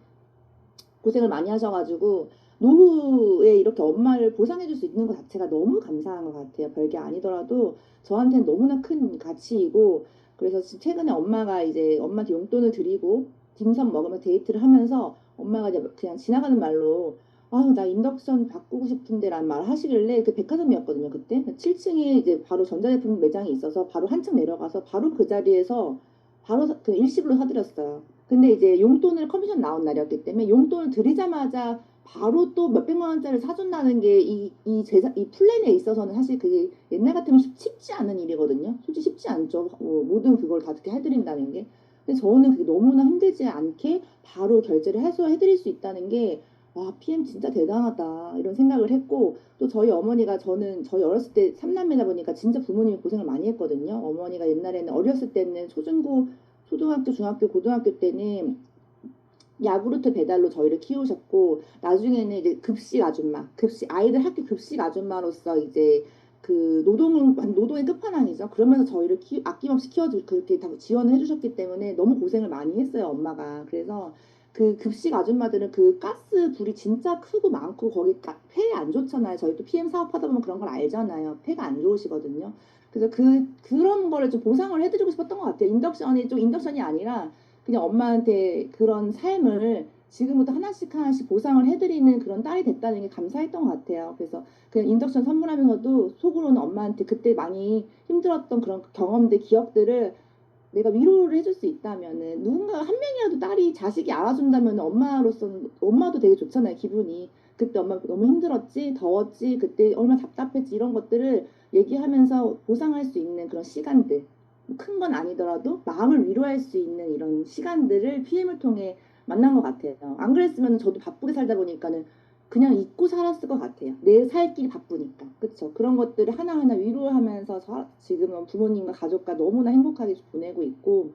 Speaker 1: 고생을 많이 하셔가지고 노후에 이렇게 엄마를 보상해 줄 수 있는 것 자체가 너무 감사한 것 같아요. 별게 아니더라도 저한테는 너무나 큰 가치이고 그래서 최근에 엄마가 이제 엄마한테 용돈을 드리고 딤섬 먹으며 데이트를 하면서 엄마가 이제 그냥 지나가는 말로 아유 나 인덕션 바꾸고 싶은데 라는 말을 하시길래 그 백화점이었거든요. 그때 7층에 이제 바로 전자제품 매장이 있어서 바로 한층 내려가서 바로 그 자리에서 바로 그 일시불로 사드렸어요. 근데 이제 용돈을 커미션 나온 날이었기 때문에 용돈을 드리자마자 바로 또 몇백만 원짜리를 사준다는 게 이 플랜에 있어서는 사실 그게 옛날 같으면 쉽지 않은 일이거든요. 솔직히 쉽지 않죠. 모든 그걸 다 그렇게 해드린다는 게. 근데 저는 그게 너무나 힘들지 않게 바로 결제를 해서 해드릴 수 있다는 게 와, PM 진짜 대단하다. 이런 생각을 했고, 또 저희 어머니가 저희 어렸을 때 삼남매다 보니까 진짜 부모님이 고생을 많이 했거든요. 어머니가 옛날에는 어렸을 때는 초등학교, 중학교, 고등학교 때는 야구르트 배달로 저희를 키우셨고 나중에는 이제 아이들 학교 급식 아줌마로서 이제 그 노동의 끝판왕이죠. 그러면서 저희를 아낌없이 그렇게 다 지원을 해주셨기 때문에 너무 고생을 많이 했어요, 엄마가. 그래서 그 급식 아줌마들은 그 가스 불이 진짜 크고 많고 거기 폐에 안 좋잖아요. 저희 또 PM 사업하다 보면 그런 걸 알잖아요. 폐가 안 좋으시거든요. 그래서 그런 거를 좀 보상을 해드리고 싶었던 것 같아요. 인덕션이 아니라 그냥 엄마한테 그런 삶을 지금부터 하나씩 보상을 해드리는 그런 딸이 됐다는 게 감사했던 것 같아요. 그래서 그냥 인덕션 선물하면서도 속으로는 엄마한테 그때 많이 힘들었던 그런 경험들, 기억들을 내가 위로를 해줄 수 있다면은 누군가 한 명이라도 자식이 알아준다면 엄마로서는 엄마도 되게 좋잖아요. 기분이. 그때 엄마 너무 힘들었지, 더웠지, 그때 얼마나 답답했지 이런 것들을 얘기하면서 보상할 수 있는 그런 시간들. 큰 건 아니더라도 마음을 위로할 수 있는 이런 시간들을 PM을 통해 만난 것 같아요. 안 그랬으면 저도 바쁘게 살다 보니까는 그냥 잊고 살았을 것 같아요. 내 살 길이 바쁘니까. 그쵸? 그런 것들을 하나하나 위로하면서 지금은 부모님과 가족과 너무나 행복하게 보내고 있고,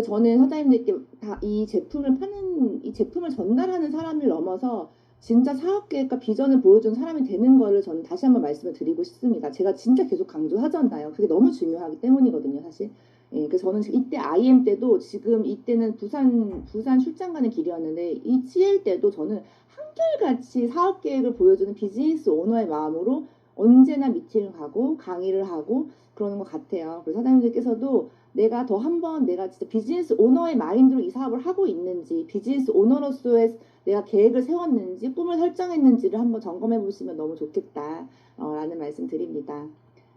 Speaker 1: 저는 사장님들께 다 이 제품을 전달하는 사람을 넘어서 진짜 사업 계획과 비전을 보여준 사람이 되는 거를 저는 다시 한번 말씀을 드리고 싶습니다. 제가 진짜 계속 강조하잖아요. 그게 너무 중요하기 때문이거든요, 사실. 예, 그래서 저는 이때 IM 때도 지금 이때는 부산 출장 가는 길이었는데 이 CL 때도 저는 한결같이 사업 계획을 보여주는 비즈니스 오너의 마음으로 언제나 미팅을 가고 강의를 하고 그러는 것 같아요. 그래서 사장님들께서도 내가 진짜 비즈니스 오너의 마인드로 이 사업을 하고 있는지, 비즈니스 오너로서의 내가 계획을 세웠는지, 꿈을 설정했는지를 한번 점검해 보시면 너무 좋겠다. 라는 말씀 드립니다.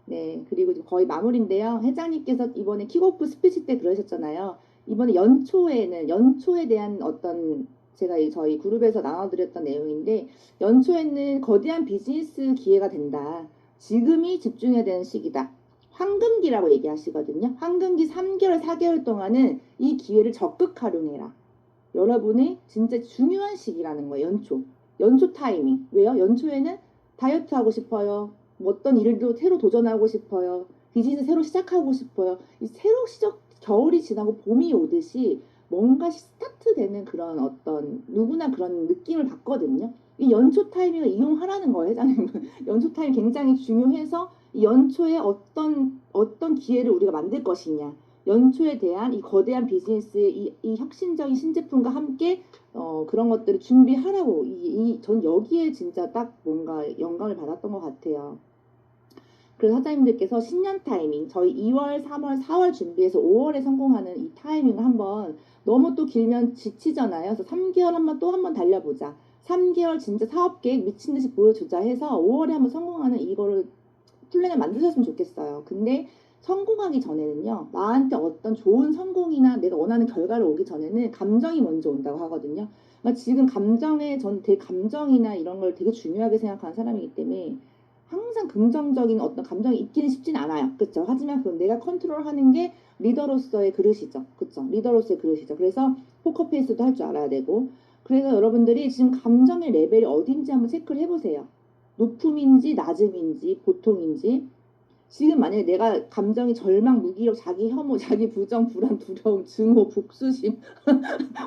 Speaker 1: 네, 그리고 지금 거의 마무리인데요. 회장님께서 이번에 킥오프 스피치 때 그러셨잖아요. 이번에 연초에 대한 제가 저희 그룹에서 나눠드렸던 내용인데, 연초에는 거대한 비즈니스 기회가 된다. 지금이 집중해야 되는 시기다. 황금기라고 얘기하시거든요. 황금기 3개월, 4개월 동안은 이 기회를 적극 활용해라. 여러분의 진짜 중요한 시기라는 거예요. 연초 타이밍. 왜요? 연초에는 다이어트 하고 싶어요. 뭐 어떤 일도 새로 도전하고 싶어요. 비즈니스 새로 시작하고 싶어요. 겨울이 지나고 봄이 오듯이 뭔가 스타트되는 그런 누구나 그런 느낌을 받거든요. 이 연초 타이밍을 이용하라는 거예요, 회장님은. 연초 타이밍 굉장히 중요해서 이 연초에 어떤 기회를 우리가 만들 것이냐. 연초에 대한 이 거대한 비즈니스의 이 혁신적인 신제품과 함께 그런 것들을 준비하라고 전 여기에 진짜 딱 뭔가 영감을 받았던 것 같아요. 그래서 사장님들께서 신년 타이밍 저희 2월, 3월, 4월 준비해서 5월에 성공하는 이 타이밍을 한번 너무 또 길면 지치잖아요. 그래서 3개월 또 한번 달려보자. 3개월 진짜 사업계획 미친듯이 보여주자 해서 5월에 한번 성공하는 이거를 플랜을 만드셨으면 좋겠어요. 근데 성공하기 전에는요, 나한테 어떤 좋은 성공이나 내가 원하는 결과를 오기 전에는 감정이 먼저 온다고 하거든요. 그러니까 지금 전 되게 감정이나 이런 걸 되게 중요하게 생각하는 사람이기 때문에 항상 긍정적인 어떤 감정이 있기는 쉽진 않아요. 그렇죠? 하지만 그건 내가 컨트롤하는 게 리더로서의 그릇이죠. 그렇죠? 리더로서의 그릇이죠. 그래서 포커페이스도 할 줄 알아야 되고 그래서 여러분들이 지금 감정의 레벨이 어딘지 한번 체크를 해보세요. 높음인지 낮음인지 보통인지 지금 만약에 내가 감정이 절망, 무기력, 자기 혐오, 자기 부정, 불안, 두려움, 증오, 복수심,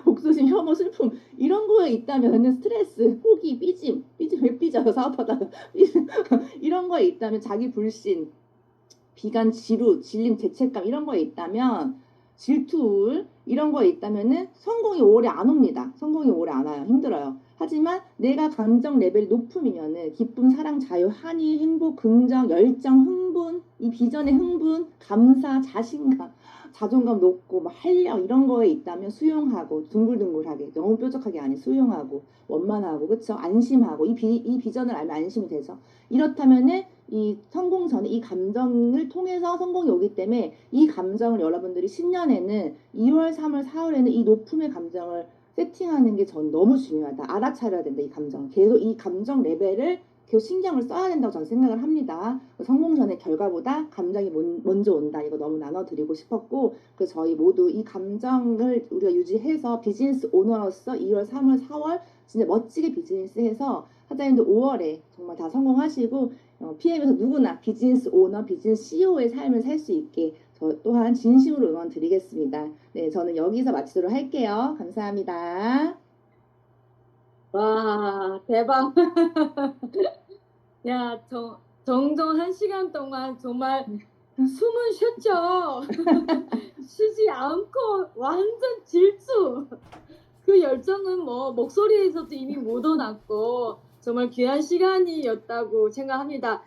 Speaker 1: 복수심, 혐오, 슬픔 이런 거에 있다면은 스트레스, 포기, 삐짐 왜 삐져요 사업하다가 이런 거에 있다면 자기 불신, 비관, 지루, 질림, 죄책감 이런 거에 있다면 질투, 우울 이런 거에 있다면은 성공이 오래 안 옵니다. 성공이 오래 안 와요. 힘들어요. 하지만 내가 감정 레벨이 높으면은 기쁨, 사랑, 자유, 한의, 행복, 긍정, 열정, 흥분, 이 비전의 흥분, 감사, 자신감, 자존감 높고 막 활력 이런 거에 있다면 수용하고 둥글둥글하게 너무 뾰족하게 아니 수용하고 원만하고 그쵸 안심하고 이 비전을 알면 안심이 되죠. 이렇다면은 이 성공 전에 이 감정을 통해서 성공이 오기 때문에 이 감정을 여러분들이 10년에는 2월, 3월, 4월에는 이 높음의 감정을 세팅하는 게 전 너무 중요하다. 알아차려야 된다. 이 감정. 계속 이 감정 레벨을 계속 신경을 써야 된다고 저는 생각을 합니다. 성공 전의 결과보다 감정이 먼저 온다. 이거 너무 나눠드리고 싶었고 그래서 저희 모두 이 감정을 우리가 유지해서 비즈니스 오너로서 2월, 3월, 4월 진짜 멋지게 비즈니스 해서 사장님도 5월에 정말 다 성공하시고 PM에서 누구나 비즈니스 오너, 비즈니스 CEO의 삶을 살 수 있게 저 또한 진심으로 응원 드리겠습니다. 네, 저는 여기서 마치도록 할게요. 감사합니다.
Speaker 2: 와, 대박. 야, 정정 1시간 동안 정말 숨은 쉬었죠. 쉬지 않고 완전 질주. 그 열정은 뭐 목소리에서도 이미 묻어났고 정말 귀한 시간이었다고 생각합니다.